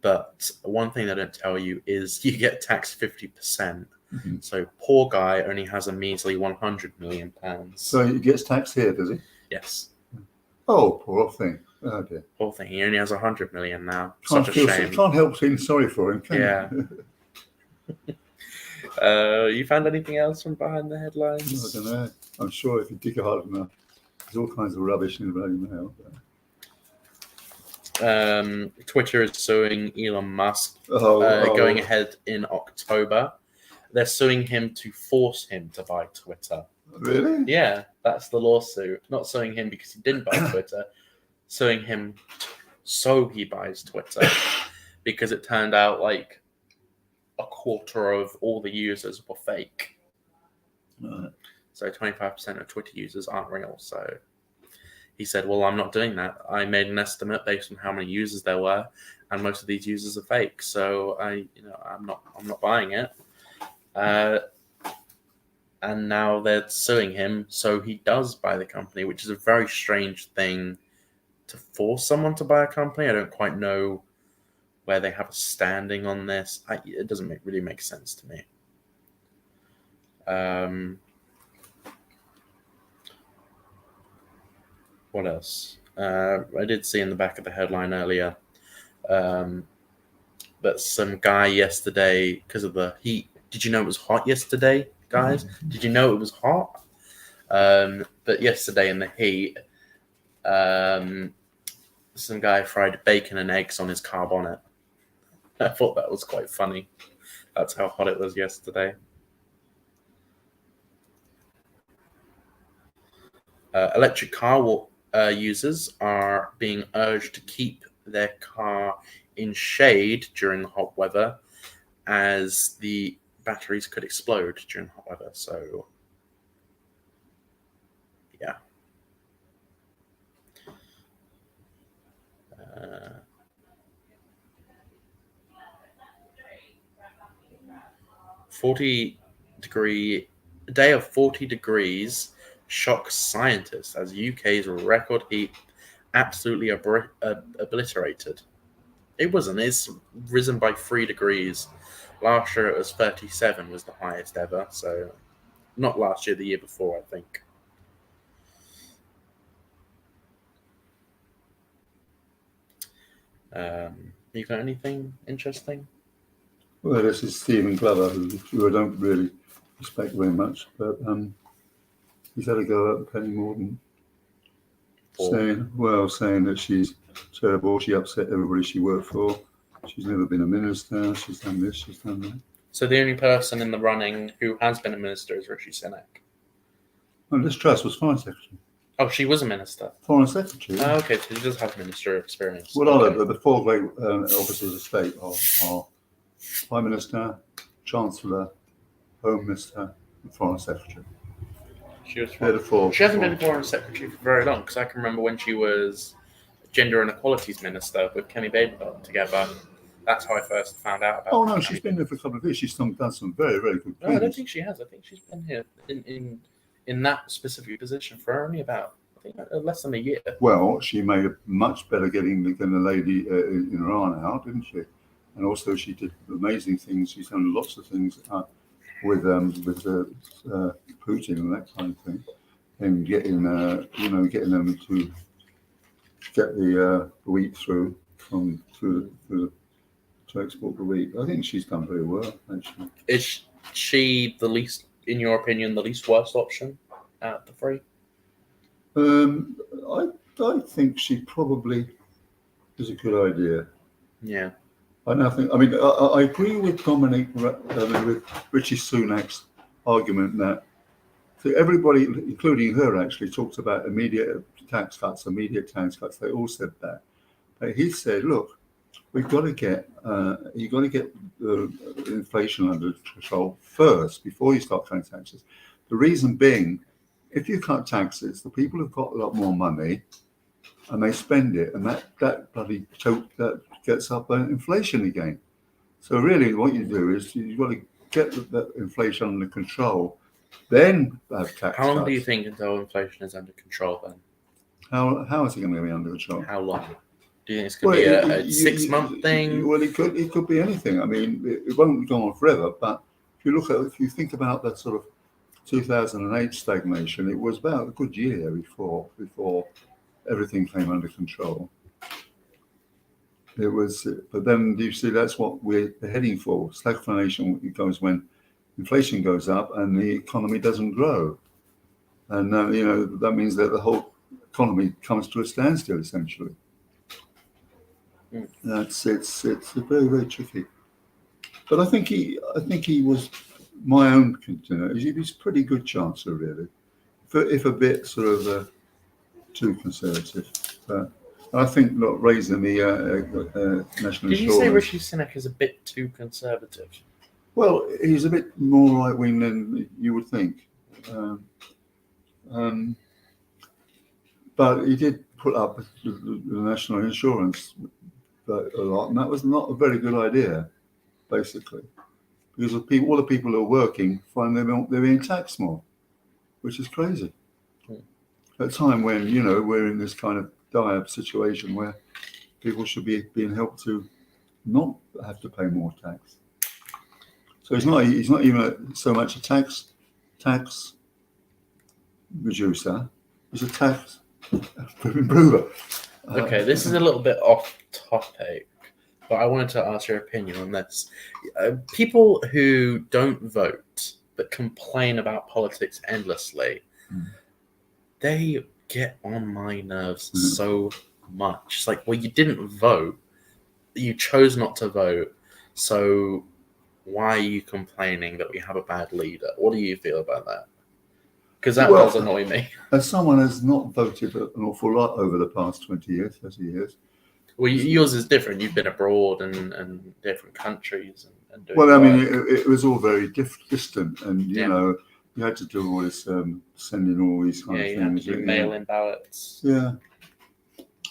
But one thing they don't tell you is you get taxed 50%. Mm-hmm. So poor guy only has a measly £100 million. So he gets taxed here, does he? Yes. Oh, poor thing. Oh dear. Poor thing. He only has 100 million now. Such a shame. Can't help feeling sorry for him, can you? You found anything else from behind the headlines? I don't know. I'm sure if you dig hard enough, there's all kinds of rubbish in the bloody mail. Twitter is suing Elon Musk going ahead in October. They're suing him to force him to buy Twitter. Really? Yeah, that's the lawsuit. Not suing him because he didn't buy Twitter, suing him so he buys Twitter, because it turned out like a quarter of all the users were fake. So 25% of Twitter users aren't real. So he said, "Well, I'm not doing that. I made an estimate based on how many users there were, and most of these users are fake. So I'm not buying it." And now they're suing him, so he does buy the company, which is a very strange thing to force someone to buy a company. I don't quite know where they have a standing on this. It doesn't really make sense to me. What else? I did see in the back of the headline earlier that some guy yesterday, because of the heat, did you know it was hot yesterday, guys? Did you know it was hot? But yesterday in the heat, some guy fried bacon and eggs on his car bonnet. I thought that was quite funny. That's how hot it was yesterday. Electric car users are being urged to keep their car in shade during the hot weather, as the batteries could explode during hot weather. So, yeah. 40 day of 40 degrees shocks scientists as UK's record heat absolutely obliterated. It wasn't. It's risen by 3 degrees. Last year it was 37 was the highest ever. So not last year, the year before, I think. You got anything interesting? Well, this is Stephen Glover, who I don't really respect very much, but he's had a go at Penny Morton, saying that she's terrible, she upset everybody she worked for, she's never been a minister, she's done this, she's done that. So the only person in the running who has been a minister is Rishi Sunak. And Liz Truss was Foreign Secretary. Oh, she was a minister. Foreign Secretary. Oh, okay, so she does have minister experience. Well, okay. The four great officers of state are Prime Minister, Chancellor, Home Minister, and Foreign Secretary. She was. She hasn't been Foreign Secretary for very long, because I can remember when she was Gender and Equalities Minister with Kemi Baker together. That's how I first found out about. Oh no, she's been there for a couple of years. She's done some very, very good things. No, I don't think she has. I think she's been here in that specific position for only about, I think, less than a year. Well, she made a much better getting than the lady in Iran out, didn't she? And also, she did amazing things. She's done lots of things with Putin and that kind of thing, and getting them to get the wheat through to export the wheat. I think she's done very well, actually. Is she the least, in your opinion, the least worst option out of the three? I think she probably is a good idea. Yeah. I agree with with Rishi Sunak's argument that everybody, including her, actually talked about immediate tax cuts. They all said that. But he said, look, you've got to get the inflation under control first before you start cutting taxes. The reason being, if you cut taxes, the people have got a lot more money and they spend it, and that bloody that gets up inflation again. So really what you do is you've got to get that inflation under control, then have tax How long cuts. do you think until inflation is under control then? How is it going to be under control? How long? Do you think it's going to be a 6-month thing? Well, it could be anything. I mean, it won't go on forever, but if you think about that sort of 2008 stagnation, it was about a good year before everything came under control. It was, but then you see that's what we're heading for. Stagflation goes when inflation goes up and the economy doesn't grow, and that means that the whole economy comes to a standstill essentially. It's very, very tricky. But I think he was my own contender. He's a pretty good chancellor, really, if a bit sort of too conservative. I think not raising the national insurance. Did you say Rishi Sunak is a bit too conservative? Well, he's a bit more right wing than you would think. But he did put up the national insurance a lot, and that was not a very good idea, basically, because all the people who are working find they're being taxed more, which is crazy. At a time when we're in this kind of dire situation where people should be being helped to not have to pay more tax. So he's not even so much a tax reducer; he's a tax improver. Okay, this is a little bit off topic, but I wanted to ask your opinion on this. People who don't vote but complain about politics endlessly, they get on my nerves so much. It's like, well, you didn't vote. You chose not to vote. So why are you complaining that we have a bad leader? What do you feel about that? Because that does annoy me. As someone who's not voted an awful lot over the past 20 years, 30 years. Well, yours is different. You've been abroad and different countries. And doing well, I mean, work. it was all very distant, and you had to do all this sending all these kind of things. Yeah, you had to do mail-in ballots. Yeah,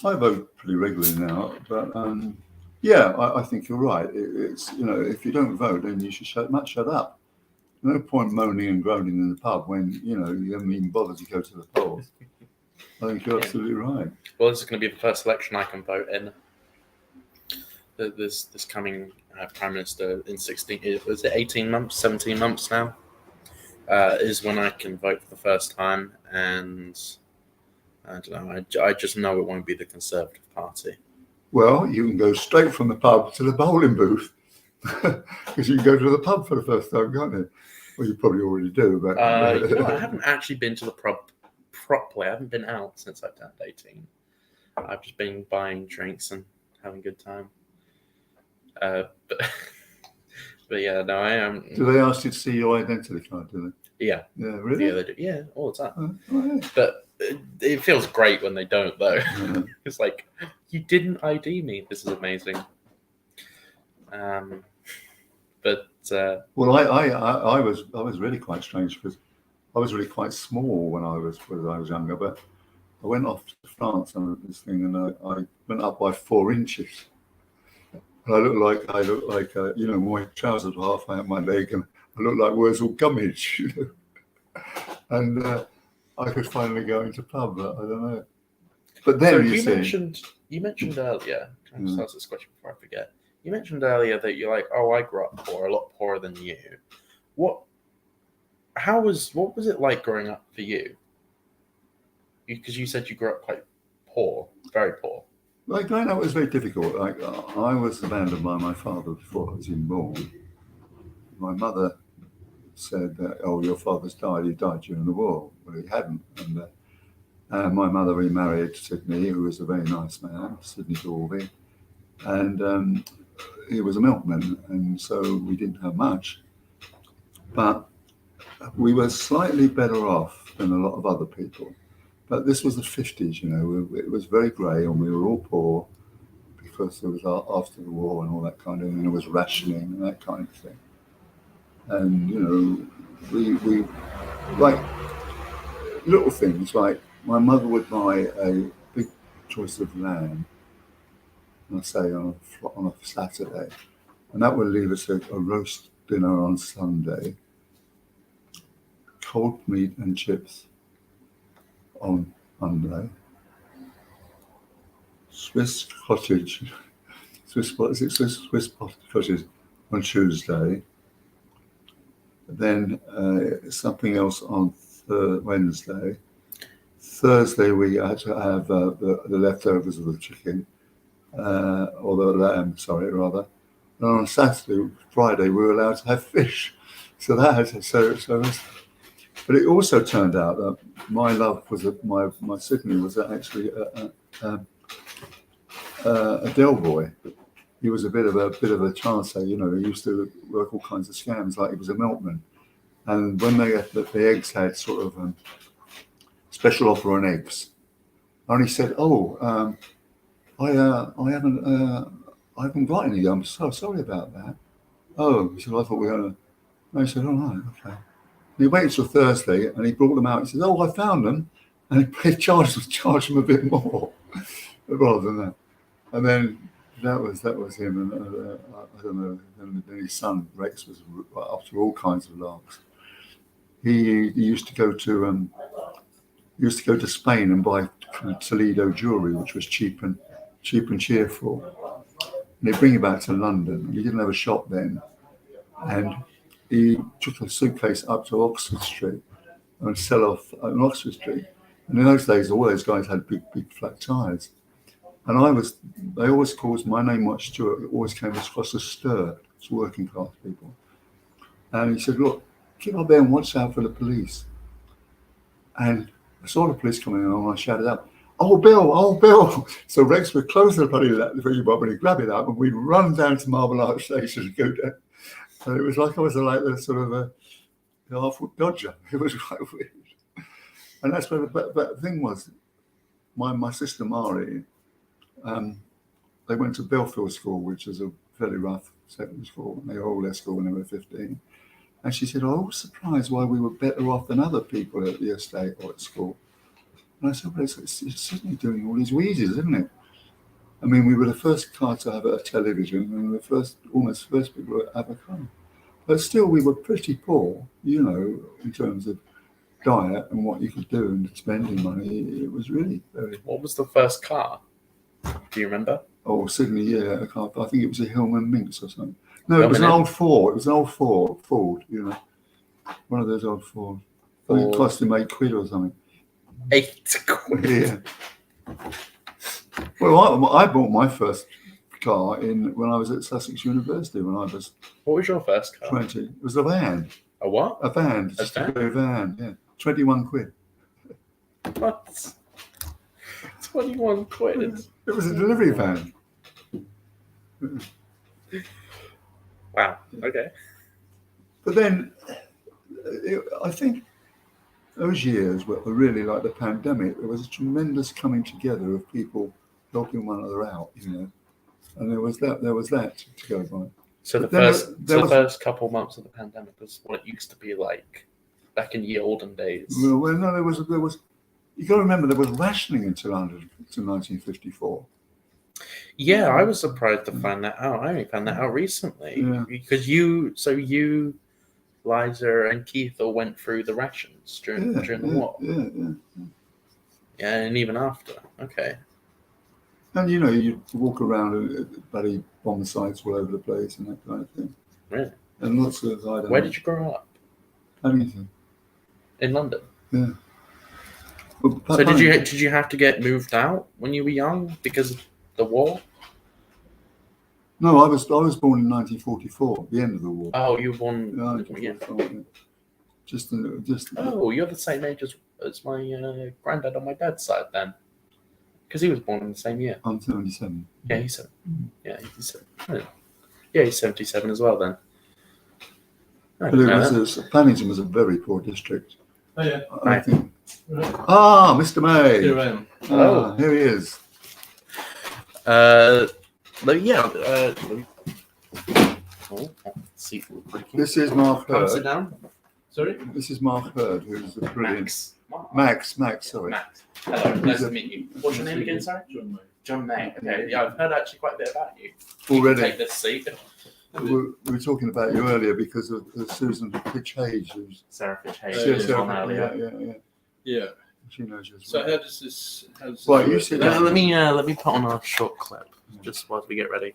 I vote pretty regularly now, but I think you're right. It's if you don't vote, then you should shut up. No point moaning and groaning in the pub when you haven't even bothered to go to the polls. I think you're absolutely right. Well, this is going to be the first election I can vote in. This coming Prime Minister in 18 months, 17 months now, is when I can vote for the first time, and I don't know. I just know it won't be the Conservative Party. Well, you can go straight from the pub to the polling booth because you can go to the pub for the first time, can't you? Well, you probably already do, but I haven't actually been to the pub properly. I haven't been out since I turned 18. I've just been buying drinks and having a good time. But yeah, no, I am. Do they ask you to see your identity card? Do they? Yeah. Yeah, really? Yeah, they do. Yeah, all the time. Oh, yeah. But it feels great when they don't, though. Yeah. It's like, you didn't ID me. This is amazing. But well, I was really quite strange because I was really quite small when I was younger, but I went off to France on this thing, and I went up by 4 inches. And I looked like my trousers were halfway up my leg, and I looked like Wurzel Gummidge, And I could finally go into pub, but I don't know. But then so you mentioned earlier. Can I just ask this question before I forget? You mentioned earlier that you're like, oh, I grew up poor, a lot poorer than you. What was it like growing up for you? Because you said you grew up quite poor, very poor. Like growing up was very difficult. Like I was abandoned by my father before I was even born. My mother said that, "Oh, your father's died. He died during the war." Well, he hadn't. And my mother remarried Sidney, who was a very nice man, Sidney Dorby, and he was a milkman, and so we didn't have much. But we were slightly better off than a lot of other people. But this was the 50s, it was very grey, and we were all poor because it was after the war and all that kind of thing. There was rationing and that kind of thing. And, we like little things like my mother would buy a big choice of lamb, I say on a Saturday, and that would leave us a roast dinner on Sunday, cold meat and chips on Monday, Swiss cottage on Tuesday, then something else on Wednesday. Thursday we had to have the leftovers of the chicken, or the lamb, rather. And on Friday we were allowed to have fish. So that had so. But it also turned out that my love was my Sydney was actually a Del boy. He was a bit of a chancer, He used to work all kinds of scams, like he was a milkman. And when the eggs had sort of special offer on eggs, and he said, "Oh, I haven't got any. I'm so sorry about that." Oh, he said, "I thought we were." I said, "All right, okay." And he waited till Thursday, and he brought them out. He said, "Oh, I found them. and he charged him a bit more rather than that. And then that was him, and I don't know. And then his son Rex was up to all kinds of larks. He used to go to Spain and buy Toledo jewelry, which was cheap and cheerful. And he'd bring it back to London. He didn't have a shop then, and he took a suitcase up to Oxford Street and sell off on Oxford Street. And in those days, all those guys had big flat tires. And they always called my name, Mark Stewart. It always came across as stir. It's working class people. And he said, look, keep up there and watch out for the police. And I saw the police coming along and I shouted out, oh, Bill. So Rex would close the bloody bob and he'd grab it up and we'd run down to Marble Arch Station and go down. So it was like I was like the sort of a half-foot dodger. It was quite weird. And that's where the thing was, my sister Mari, they went to Belfield School, which is a fairly rough secondary school. And they were all at school when they were 15. And she said, I was surprised why we were better off than other people at the estate or at school. And I said, well, it's certainly doing all these wheezes, isn't it? I mean, we were the first car to have a television, and we were almost first people to have a car. But still, we were pretty poor, in terms of diet and what you could do and spending money. It was really very... What was the first car? Do you remember? Oh, Sydney, yeah, a car. I think it was a Hillman Minx or something. No, it was an old Ford. It was an old Ford, one of those old Fords. I think it cost him £8 or something. £8. Yeah. Well, I bought my first car when I was at Sussex University when I was... What was your first car? 20. It was a van. A what? A van. A van, yeah. £21. What? 21 quid? It was a delivery van. Wow, okay. But then, I think those years were really like the pandemic. There was a tremendous coming together of people helping one another out, and there was that to go by. So the first couple months of the pandemic was what it used to be like back in the olden days. Well, no, there was. You got to remember there was rationing until 1954. Yeah, I was surprised to find that out. I only found that out recently because you, Liza, and Keith all went through the rations during the war. Yeah, and even after. Okay. And you walk around and bloody bomb sites all over the place and that kind of thing. Really? And lots of Where did you grow up? Paddington. In London. Yeah. Well, so did you have to get moved out when you were young because of the war? No, I was born in 1944, the end of the war. Oh, you were born. Yeah. Just. Oh, you're the same age as my granddad on my dad's side then, because he was born in the same year. I'm 77. Yeah, he's 77 as well then. Paddington was a very poor district. Oh yeah. I think. Mr. May. Here I am. Here he is. This is Mark Hurd. Sit down. Sorry? This is Mark Hurd, who's a brilliant... Max, sorry. Max. Hello, nice to meet you. What's your name again, sorry? John May. Okay, yeah, I've heard actually quite a bit about you. Already. Take this seat. We were talking about you earlier because of Susan Fitch-Hayes, who's... Sarah Fitch-Hayes was on earlier. Yeah. She knows you as So well. how does this... Right, you sit down. Let me put on a short clip just while we get ready.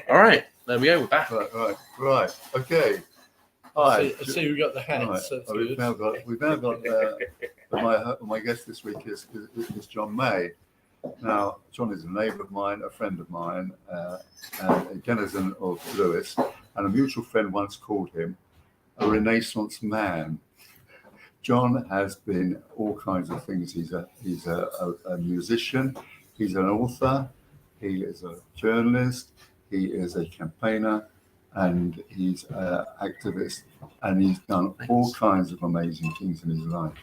All right, there we go. We're back. Right. Okay. Hi. I see we got the hats. Right. That's We've good. now got my guest this week is John May. Now, John is a neighbour of mine, a friend of mine, and a denizen of Lewes, and a mutual friend once called him a Renaissance man. John has been all kinds of things. He's a musician, he's an author, he is a journalist, he is a campaigner, and he's an activist, and he's done all kinds of amazing things in his life.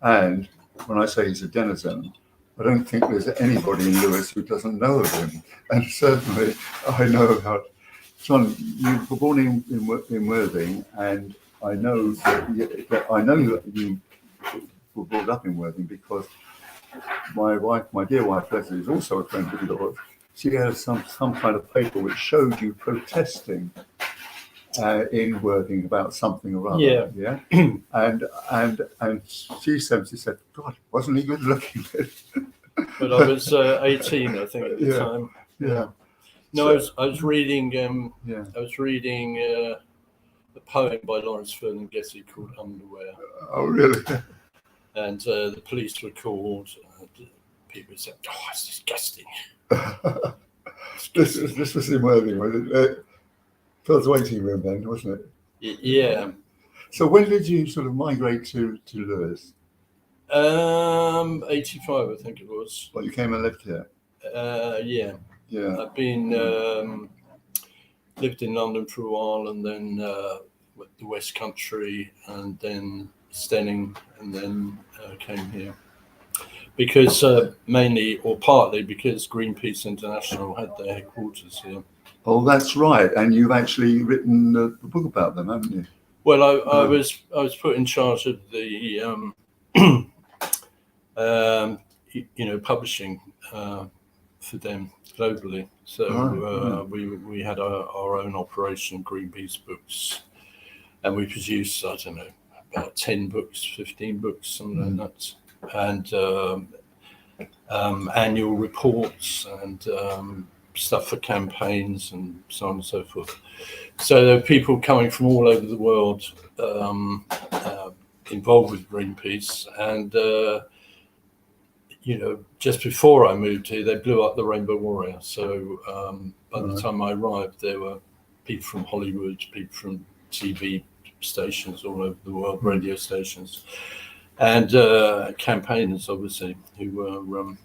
And when I say he's a denizen, I don't think there's anybody in Lewes who doesn't know of him. And certainly I know about John. You were born in Worthing, and I know that you were brought up in Worthing because my dear wife Leslie, is also a friend of yours. She had some kind of paper which showed you protesting in Worthing about something or other. Yeah. And she said, God, wasn't he good looking? But I was 18, I think, at the time. Yeah. No, I was reading. Yeah. I was reading a poem by Lawrence Ferdinand Getty called Underwear. Oh, really? And the police were called. People said, "Oh, it's disgusting." This was in Worthing, was it? Phil's waiting room then, wasn't it? Yeah. So when did you sort of migrate to Lewes? 85, I think it was. Well, you came and lived here. Yeah. Yeah. I've been lived in London for a while, and then the West Country, and then Stenning, and then came here. Because mainly or partly because Greenpeace International had their headquarters here. Oh, that's right. And you've actually written a book about them, haven't you? Well, I was put in charge of the publishing for them globally. So we had our own operation, Greenpeace Books, and we produced, I don't know, about 10 books, 15 books, something like that. And annual reports and stuff for campaigns and so on and so forth. So there are people coming from all over the world involved with Greenpeace. And, just before I moved here, they blew up the Rainbow Warrior. So by the time I arrived, there were people from Hollywood, people from TV stations all over the world, radio stations, and campaigners, obviously, who were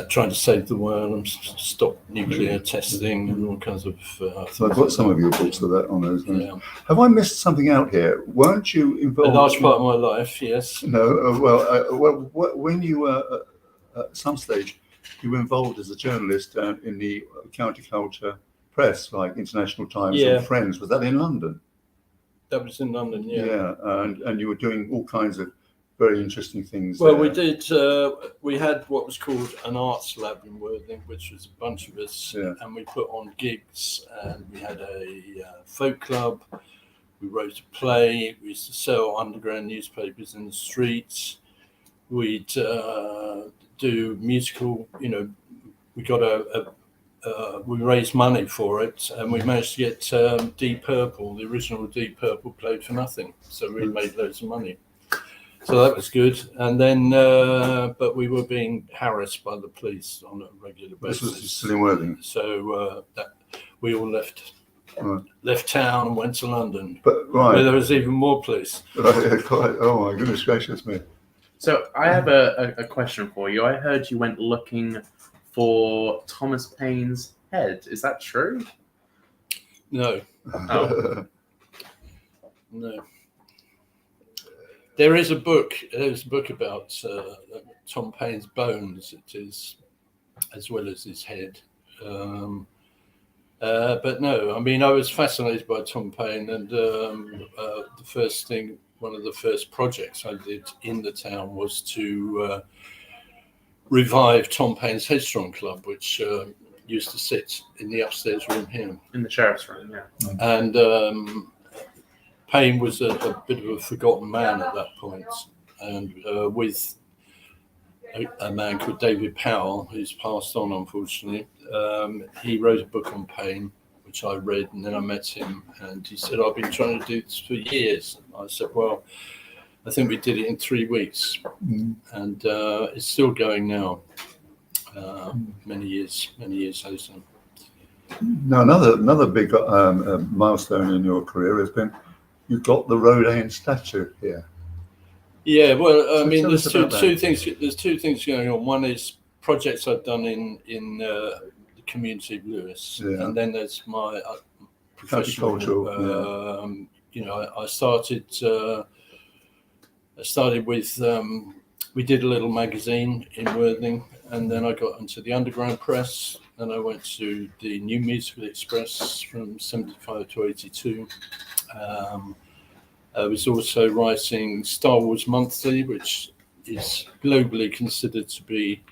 trying to save the world and stop nuclear testing and all kinds of. So I've got some of your books of that on those. Yeah. Have I missed something out here? Weren't you involved? A large part of my life, yes. No, when you were at some stage, you were involved as a journalist in the counterculture press, like International Times and Friends. Was that in London? That was in London, yeah. Yeah, and you were doing all kinds of very interesting things. Well, we did. We had what was called an arts lab in Worthing, which was a bunch of us, and we put on gigs. And we had a folk club. We wrote a play. We used to sell underground newspapers in the streets. We'd do musical. We got we raised money for it, and we managed to get Deep Purple, the original Deep Purple, played for nothing. So we made loads of money. So that was good. And then, but we were being harassed by the police on a regular basis. This was still in Worthing. So we all left town and went to London. But where there was even more police. Oh my goodness gracious me! So I have a question for you. I heard you went looking for Thomas Paine's head. Is that true? No. Oh. No. There is a book. There's a book about Tom Paine's bones. It is, as well as his head. But no, I mean, I was fascinated by Tom Paine, and one of the first projects I did in the town was to revive Tom Paine's Headstrong Club, which used to sit in the upstairs room here. In the sheriff's room, yeah. And Paine was a bit of a forgotten man at that point, and with a man called David Powell, who's passed on, unfortunately. He wrote a book on pain, which I read, and then I met him, and he said, I've been trying to do this for years. I said, well, I think we did it in 3 weeks, and it's still going now, many years later. Now, another big milestone in your career has been you got the Rhodane Statue here. Yeah, well, I mean, tell there's us about two that. things. There's two things going on. One is projects I've done in the community of Lewes, Yeah. and then there's my professional. Cultural, You know, I started with we did a little magazine in Worthing, and then I got into the Underground Press. Then I went to the New Musical Express from 75 to 82. I was also writing Star Wars Monthly, which is globally considered to be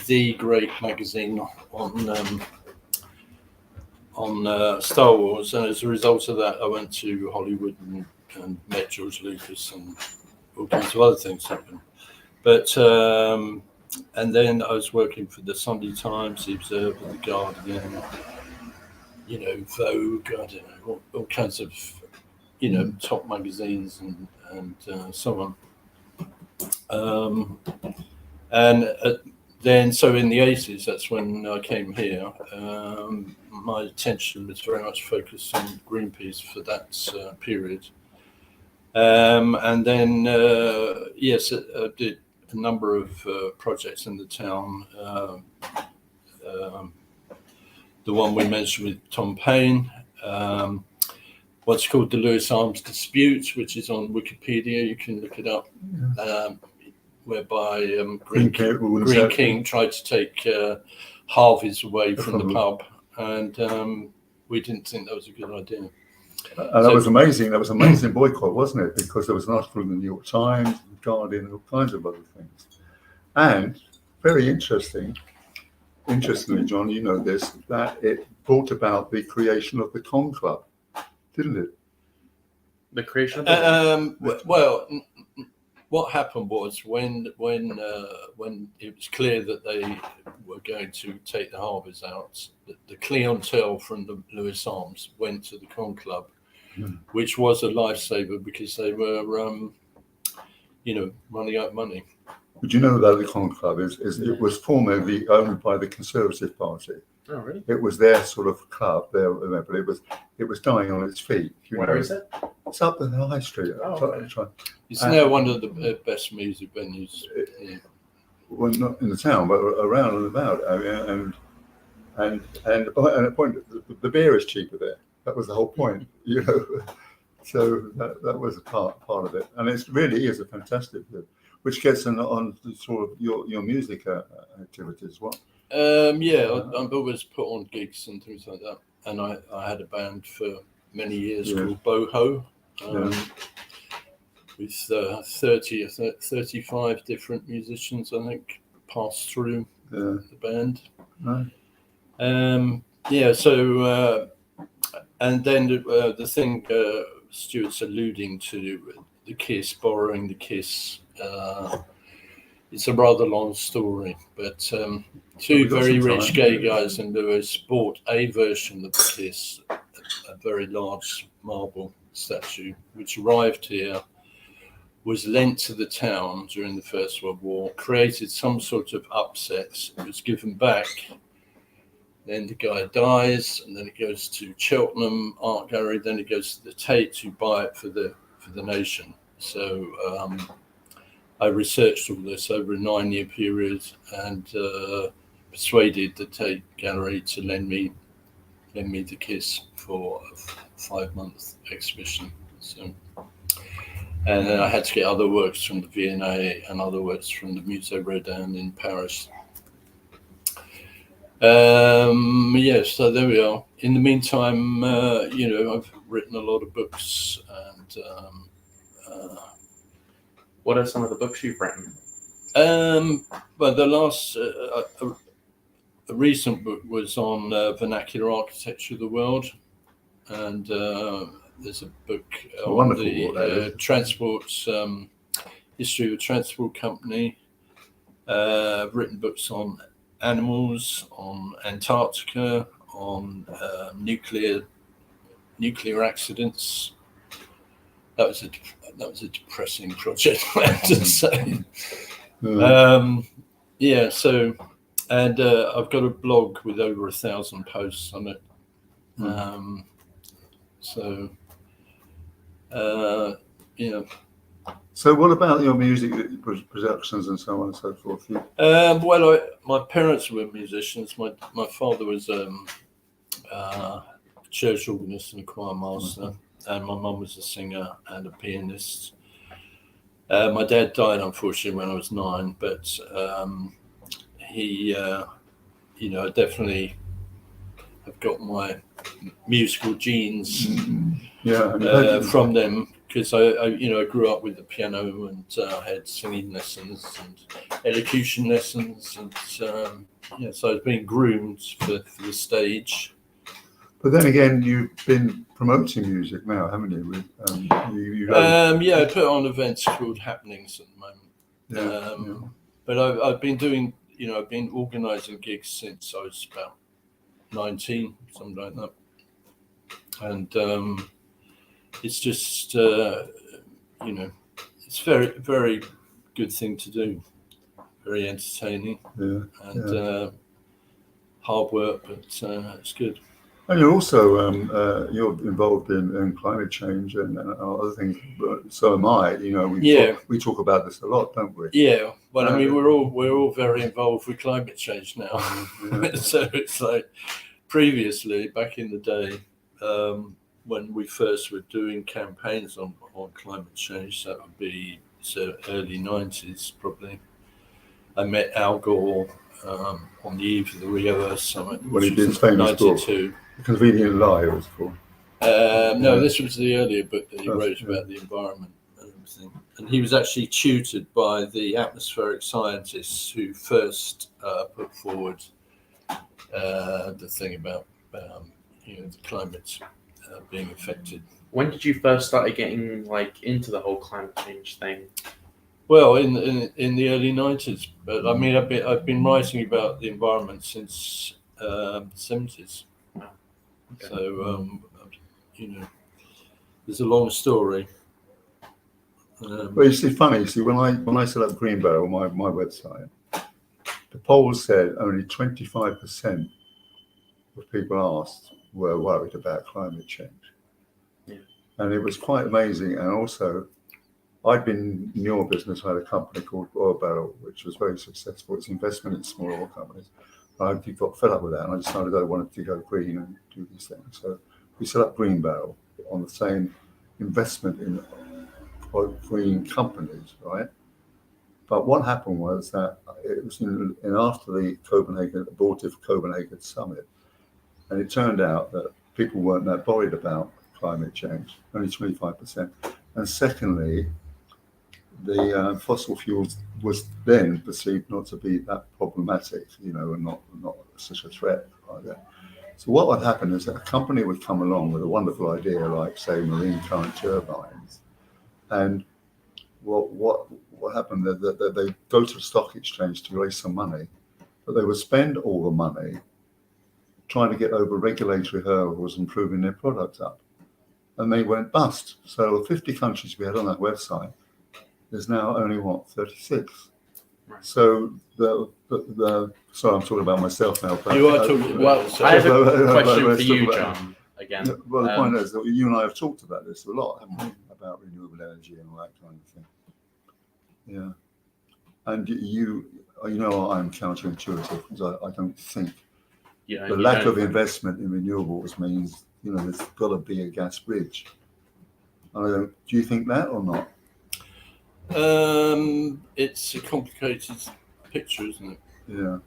the great magazine on Star Wars. And as a result of that, I went to Hollywood and met George Lucas, and all kinds of other things happened. But and then I was working for the Sunday Times, the Observer, the Guardian, you know, Vogue, I don't know, all kinds of, you know, top magazines and so on. Then, so in the 80s, that's when I came here. My attention was very much focused on Greenpeace for that period. And then, yes, I did a number of projects in the town. The one we mentioned with Tom Paine, what's called the Lewis Arms Dispute, which is on Wikipedia. You can look it up. Whereby Green King tried to take Harvey's away from the pub, and we didn't think that was a good idea. And that was amazing. That was an amazing boycott, wasn't it? Because there was an article in the New York Times, the Guardian, all kinds of other things. And very interestingly, John, you know this, that it brought about the creation of the Con Club, didn't it? The creation of well, what happened was when it was clear that they were going to take the Harbours out, the clientele from the Lewis Arms went to the Con Club, which was a lifesaver because they were, you know, running out of money. But you know that the Con Club it was formerly owned by the Conservative Party. Oh, really? It was their sort of club there, but it was dying on its feet. Where is it? It's up in the High Street. It's now one of the best music venues. Well, not in the town, but around and about. And a point, the beer is cheaper there. That was the whole point, you know. So that was a part of it, and it really is a fantastic group, which gets on sort of your music activities as well. Yeah, I've always put on gigs and things like that, and I had a band for many years called Boho, with 30 or 35 different musicians, I think, passed through the band. Right. So and then the thing Stuart's alluding to, the Kiss, borrowing the Kiss. It's a rather long story, but two very rich gay guys in Lewes bought a version of the Kiss, a very large marble statue, which arrived here, was lent to the town during the First World War, created some sort of upset. It was given back. Then the guy dies, and then it goes to Cheltenham Art Gallery. Then it goes to the Tate, who buy it for the nation. So I researched all this over a 9-year period and persuaded the Tate Gallery to lend me the Kiss for a 5-month exhibition. So, and then I had to get other works from the V&A and other works from the Musée Rodin in Paris. So there we are. In the meantime, you know, I've written a lot of books, and what are some of the books you've written? Well, the last a recent book was on vernacular architecture of the world, and there's a book on the transport history of a transport company. written books on animals, on Antarctica, on nuclear accidents. That was a depressing project, I have to say. Yeah. So, and I've got a blog with over 1,000 posts on it. So, yeah. So what about your music productions and so on and so forth? Well, my parents were musicians. My father was church organist and choir master, and my mum was a singer and a pianist. My dad died, unfortunately, when I was 9, but he, I definitely have got my musical genes from them, because I grew up with the piano, and I had singing lessons and elocution lessons, and so I've been groomed for the stage. But then again, you've been promoting music now, haven't you? I put on events called Happenings at the moment. But I've been doing, I've been organising gigs since I was about 19, something like that. And it's just, it's very, very good thing to do. Very entertaining and hard work, but it's good. And you're also you're involved in climate change and other things. So am I. We talk about this a lot, don't we? Yeah. Well, I mean, we're all very involved with climate change now. So it's like previously, back in the day, when we first were doing campaigns on climate change, that would be early 90s probably. I met Al Gore on the eve of the Rio Earth Summit, which he did famous 92. Book. Convenient Lie, it was called. No, this was the earlier book that he wrote about the environment and everything. And he was actually tutored by the atmospheric scientists who first put forward the thing about the climate being affected. When did you first start getting into the whole climate change thing? Well, in the early 90s, but I mean, I've been writing about the environment since the 70s. Wow. Okay. So there's a long story. Well, you see, when I set up Green Barrel, my website, the polls said only 25% of people asked were worried about climate change. Yeah. And it was quite amazing. And also, I'd been in your business. I had a company called Oil Barrel, which was very successful. It's investment in small oil companies. I got fed up with that, and I decided I wanted to go green and do these things. So we set up Green Barrel on the same investment in green companies, right? But what happened was that it was in after the abortive Copenhagen summit, and it turned out that people weren't that worried about climate change, only 25%. And secondly, the fossil fuels was then perceived not to be that problematic, and not such a threat like that. So what would happen is that a company would come along with a wonderful idea, like say marine current turbines, and what happened that they go to the stock exchange to raise some money, but they would spend all the money trying to get over regulatory hurdles and proving their product up, and they went bust. So 50 countries we had on that website, there's now only 36. Right. So sorry, I'm talking about myself now. You are talking about I have a question for you, John, again. Well, the point is that you and I have talked about this a lot, haven't we? About renewable energy and all that kind of thing. Yeah. And I'm counterintuitive because I don't think the lack of investment in renewables means, there's got to be a gas bridge. Do you think that or not? It's a complicated picture, isn't it? Yeah.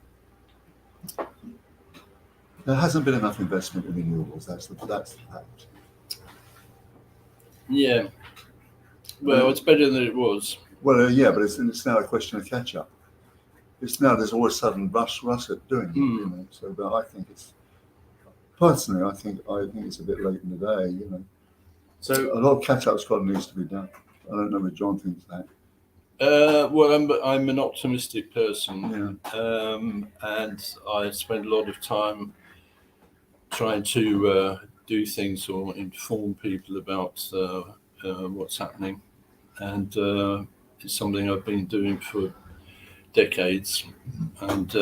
There hasn't been enough investment in renewables. That's the fact. Yeah. Well, it's better than it was. Well, but it's now a question of catch up. It's now there's all of a sudden rush at doing it. So, but I think personally, I think it's a bit late in the day. So a lot of catch up needs to be done. I don't know what John thinks that. Well, I'm an optimistic person, Yeah. and I spend a lot of time trying to do things or inform people about what's happening, and it's something I've been doing for decades. And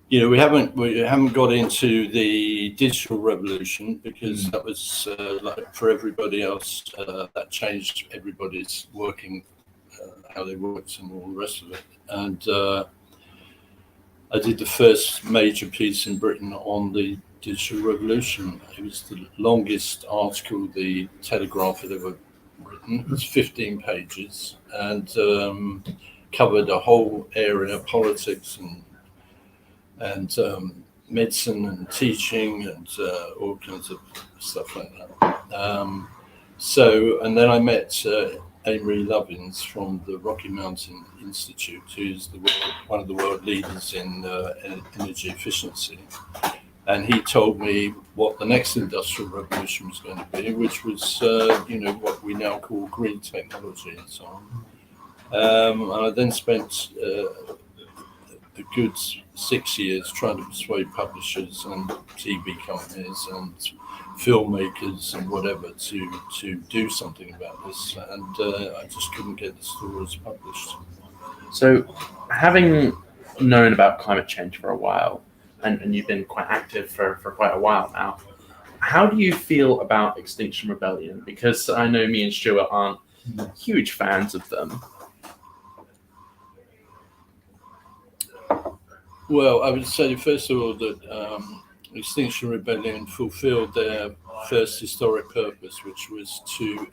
we haven't got into the digital revolution, because that was like for everybody else, that changed everybody's working, how they worked and all the rest of it. And I did the first major piece in Britain on the digital revolution. It was the longest article the Telegraph had ever written. It was 15 pages and covered a whole area of politics and medicine and teaching and all kinds of stuff like that. And then I met Amory Lovins from the Rocky Mountain Institute, who's one of the world leaders in energy efficiency. And he told me what the next industrial revolution was going to be, which was, what we now call green technology and so on. And I then spent a good 6 years trying to persuade publishers and TV companies and filmmakers and whatever to do something about this, and I just couldn't get the stories published. So, having known about climate change for a while, and you've been quite active for quite a while now, how do you feel about Extinction Rebellion? Because I know me and Stuart aren't huge fans of them. Well, I would say, first of all, that Extinction Rebellion fulfilled their first historic purpose, which was to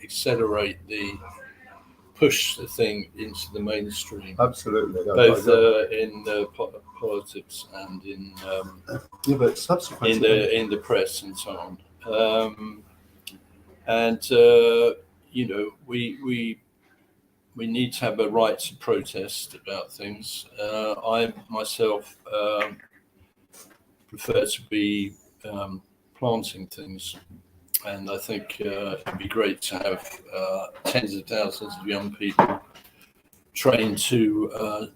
push the thing into the mainstream. Absolutely. Both in politics and in but subsequently in the press and so on. We need to have a right to protest about things. I myself prefer to be planting things, and I think it'd be great to have tens of thousands of young people trained to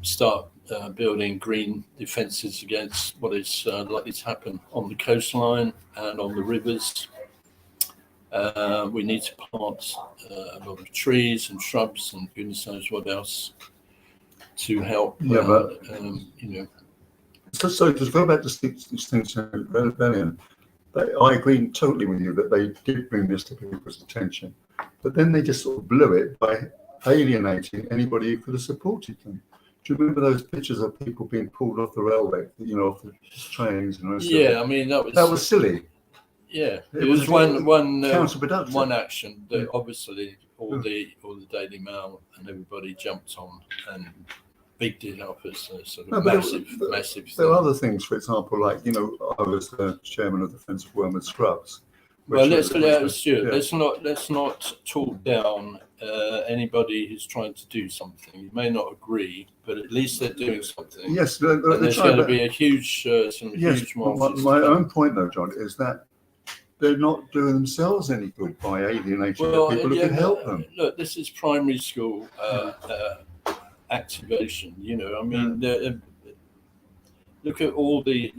start building green defences against what is likely to happen on the coastline and on the rivers. We need to plant a lot of trees and shrubs and goodness knows what else to help. So to go back to Extinction Rebellion, I agree totally with you that they did bring this to people's attention, but then they just sort of blew it by alienating anybody who could have supported them. Do you remember those pictures of people being pulled off the railway, off the trains and I mean that was silly. Yeah, it was one counterproductive. One action that obviously all the Daily Mail and everybody jumped on and bigged it up as a sort of massive thing. There are other things, for example, like I was the chairman of the Friends of Wormwood Scrubs. Well, let's not talk down anybody who's trying to do something. You may not agree, but at least they're doing something. Yes, and there's going to be a huge, huge market. My own point, though, John, is that they're not doing themselves any good by alienating the people who can help them. Look, this is primary school activation. I mean, look at all the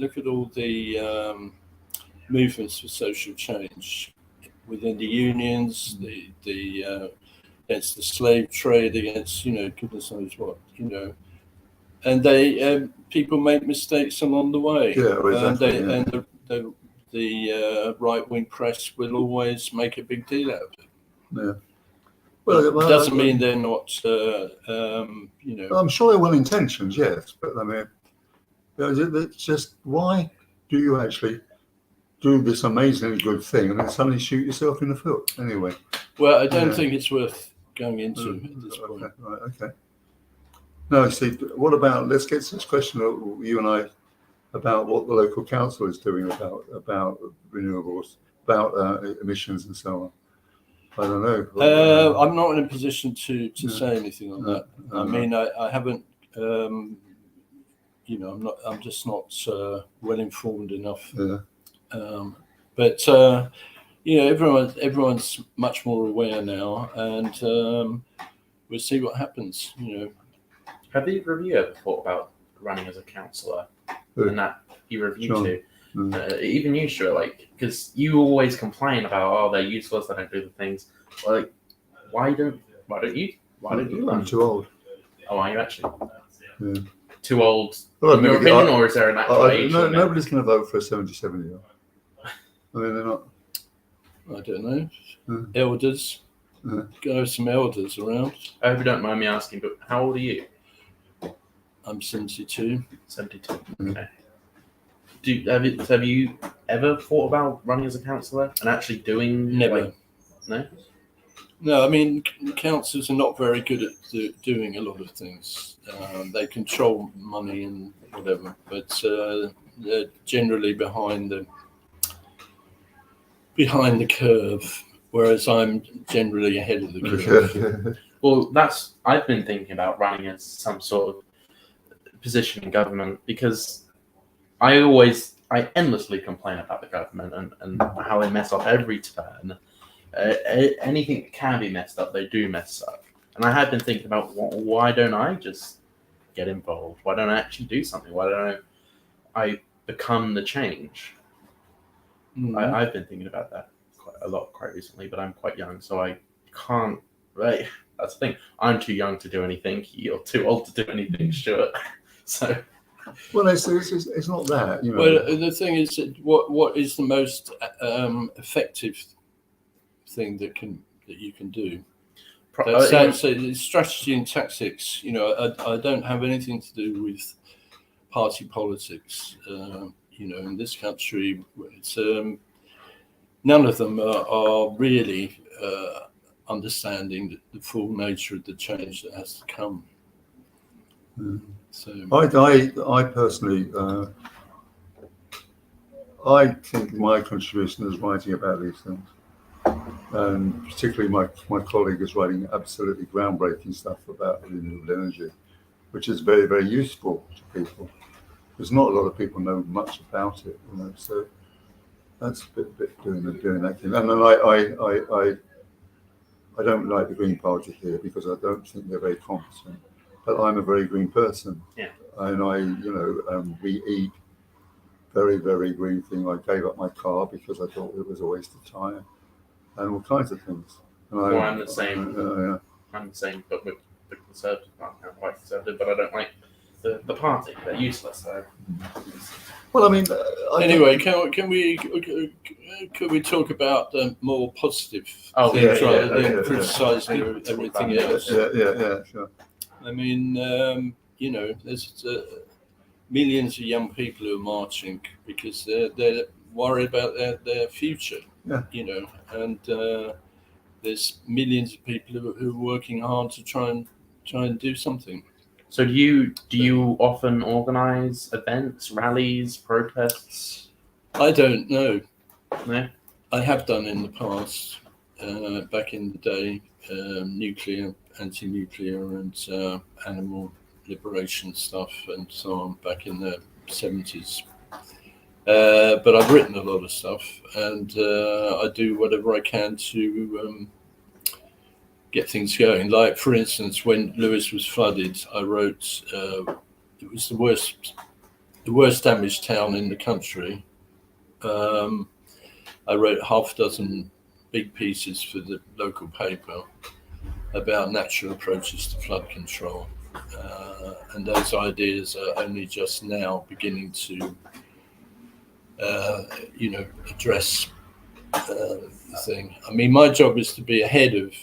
movements for social change within the unions, the against the slave trade, against goodness knows what, and people make mistakes along the way. Yeah, exactly. And the right-wing press will always make a big deal out of it. Yeah. Well, it doesn't mean they're not, I'm sure they're well-intentioned, yes, but I mean, it's just, why do you actually do this amazingly good thing and then suddenly shoot yourself in the foot? Anyway. Well, I don't think it's worth going into at this point. Okay. No, see, what about, let's get to this question of you and I about what the local council is doing about renewables, about emissions and so on. I don't know. I'm not in a position to say anything on that. I mean, I haven't, I'm just not well informed enough. Yeah. But everyone's much more aware now, and we'll see what happens. You know, Have either of you ever thought about running as a councillor? Who? And that either of you John. two, Mm. even you, Stuart, like, because you always complain about, oh, they're useless, they don't do the things. Well, like, why don't you I'm run? too old. Oh, are you actually Yeah. too old? Well, in your opinion, or is there an actual age limit? Nobody's going to vote for a 77-year-old. I mean, they're not. I don't know. Mm. Elders, Yeah. go some elders around. I hope you don't mind me asking, but how old are you? I'm 72. 72. Mm. Okay. Have you ever thought about running as a councillor and actually doing? Never. Like, no. No, I mean, councils are not very good at doing a lot of things. They control money and whatever, but they're generally behind the curve, whereas I'm generally ahead of the curve. Well, I've been thinking about running as some sort of position in government because I endlessly complain about the government and how they mess up every turn. Anything that can be messed up, they do mess up. And I have been thinking about why don't I just get involved? Why don't I actually do something? Why don't I become the change? I've been thinking about that quite recently, but I'm quite young, so I can't. Right, that's the thing. I'm too young to do anything. You're too old to do anything, Stuart. So. Well, it's not that, you know. Well, the thing is, that what is the most effective thing that you can do? That's strategy and tactics. You know, I don't have anything to do with party politics. You know, in this country, it's none of them are really understanding the full nature of the change that has to come. So I personally, I think my contribution is writing about these things, and particularly my colleague is writing absolutely groundbreaking stuff about renewable energy, which is very, very useful to people. Because not a lot of people know much about it, you know. So that's a bit doing that thing. And then I don't like the Green Party here because I don't think they're very competent. But I'm a very green person. Yeah. And we eat very, very green thing. I gave up my car because I thought it was a waste of time, and all kinds of things. And I'm the same. I'm the same, but with the Conservative Party. I'm quite conservative, but I don't like the party. They're useless. So. Well, I mean, anyway, can we talk about more positive things rather than criticising everything else? Yeah, sure. I mean, you know, there's millions of young people who are marching because they're worried about their future. Yeah. You know, and there's millions of people who are working hard to try and do something. So do you often organise events, rallies, protests? I don't know. No. I have done in the past, back in the day, nuclear, anti-nuclear, and animal liberation stuff, and so on, back in the 70s. But I've written a lot of stuff, and I do whatever I can to get things going. Like, for instance, when Lewes was flooded, I wrote, it was the worst damaged town in the country. I wrote half a dozen big pieces for the local paper about natural approaches to flood control. And those ideas are only just now beginning to, address the thing. I mean, my job is to be ahead of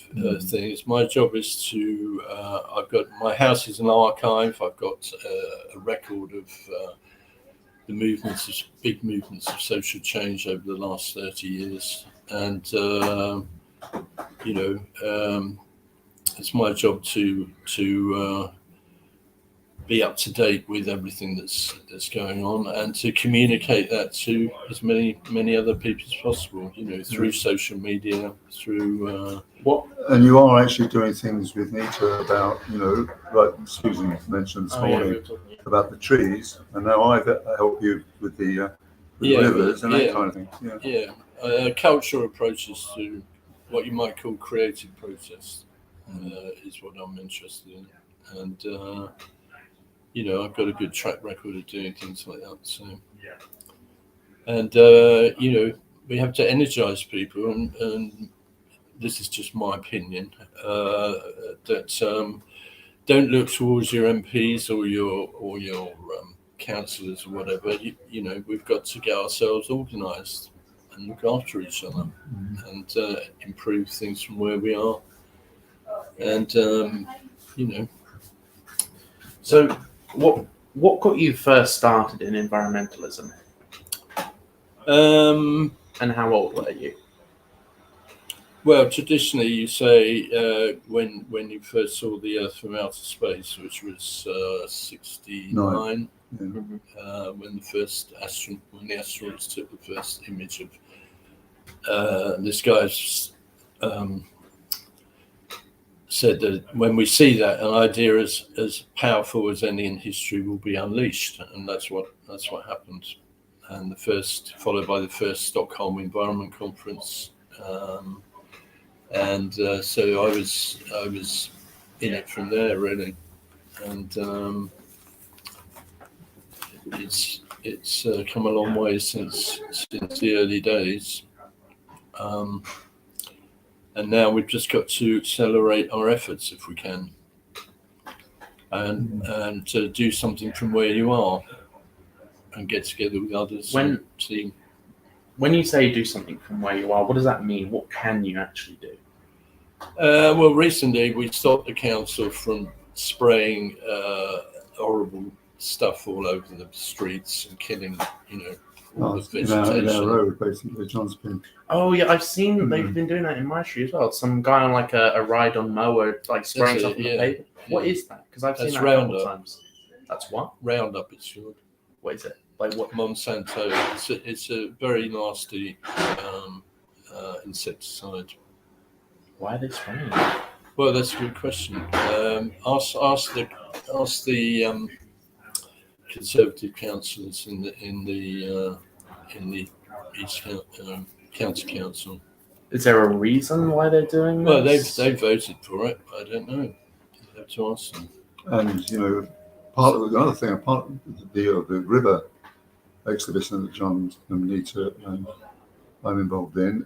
things. My job is to, my house is an archive. I've got a record of the big movements of social change over the last 30 years. And, it's my job to be up to date with everything that's going on, and to communicate that to as many other people as possible, you know, through social media, through and you are actually doing things with Nita about, you know, like Susan mentioned this morning about the trees, and now I help you with the rivers and that kind of thing. Cultural approaches to what you might call creative protest. is what I'm interested in, and I've got a good track record of doing things like that. So, and we have to energize people, and this is just my opinion, that don't look towards your MPs or your councillors or whatever. We've got to get ourselves organised and look after each other, and improve things from where we are. And So, what got you first started in environmentalism, and how old were you? Well, traditionally, you say when you first saw the Earth from outer space, which was 69, when the astronauts took the first image of the skies, said that when we see that, an idea as powerful as any in history will be unleashed, and that's what happened. And followed by the first Stockholm Environment Conference. So I was in it from there, really, and it's come a long way since the early days, and now we've just got to accelerate our efforts if we can, and to do something from where you are, and get together with others. When you say do something from where you are, what does that mean? What can you actually do? Well, recently we stopped the council from spraying horrible stuff all over the streets and killing, all the vegetation. In our road, basically, John's been. Oh yeah, I've seen they've been doing that in my street as well. Some guy on like a ride-on mower, like spraying stuff on the pavement. What is that? Because I've seen that a couple times. That's what? Roundup, it's called. What is it? Like what? Monsanto. It's a very nasty insecticide. Why are they spraying? Well, that's a good question. Ask the Conservative councillors in the East County Council. Is there a reason why they're doing Well, this? they voted for it. I don't know. You have to ask them. And part of the river exhibition that John and Nita and I'm involved in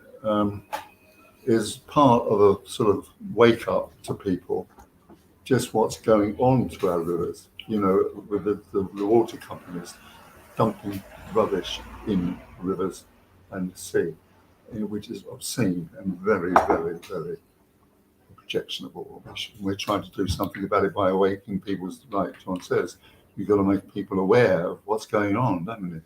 is part of a sort of wake up to people, just what's going on to our rivers. With the water companies dumping rubbish in rivers and the sea, which is obscene and very, very, very objectionable. We're trying to do something about it by awakening people's, like John says, you've got to make people aware of what's going on, haven't you?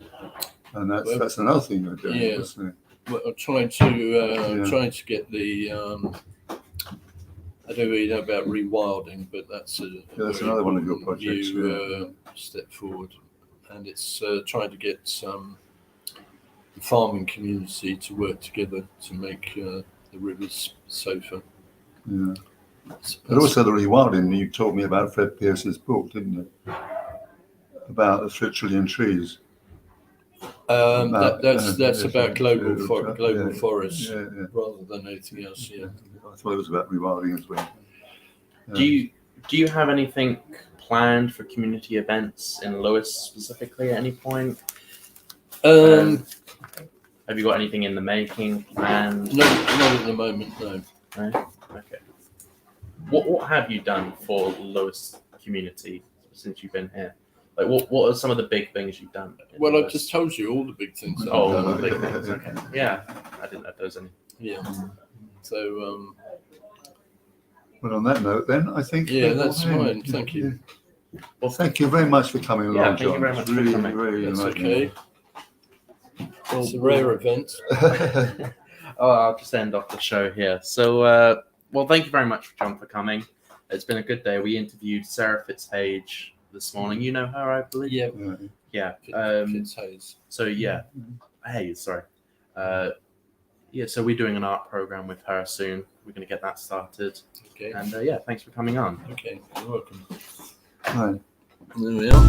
And that's another thing they're doing, isn't it? Well, I'm trying to get the. I don't really know about rewilding, but that's another one of your projects. New step forward, and it's trying to get the farming community to work together to make the rivers safer. Yeah. But also the rewilding, you told me about Fred Pearce's book, didn't you? About the 3 trillion trees. That's about global forests rather than anything else. Yeah, I thought it was about rewilding as well. Do you have anything planned for community events in Lewis specifically at any point? Have you got anything in the making planned? Not at the moment, no. Right? Okay. What have you done for Lewis community since you've been here? Like what are some of the big things you've done? Well, I've just told you all the big things. All the big things. Okay. Yeah, I didn't know those any. Yeah. So. Well, on that note, then I think. Yeah, that's fine. Thank you. Well, thank you very much for coming along, John. Thank you very much really, for coming. really That's nice. okay. It's a rare event. I'll just end off the show here. So, well, thank you very much, John, for coming. It's been a good day. We interviewed Sarah Fitzhage this morning. You know her, I believe. Yeah. Yeah. Fitzhage. So yeah. Hey, sorry. Yeah. So we're doing an art program with her soon. We're going to get that started. Okay. And yeah, thanks for coming on. Okay. You're welcome. Right. There we are.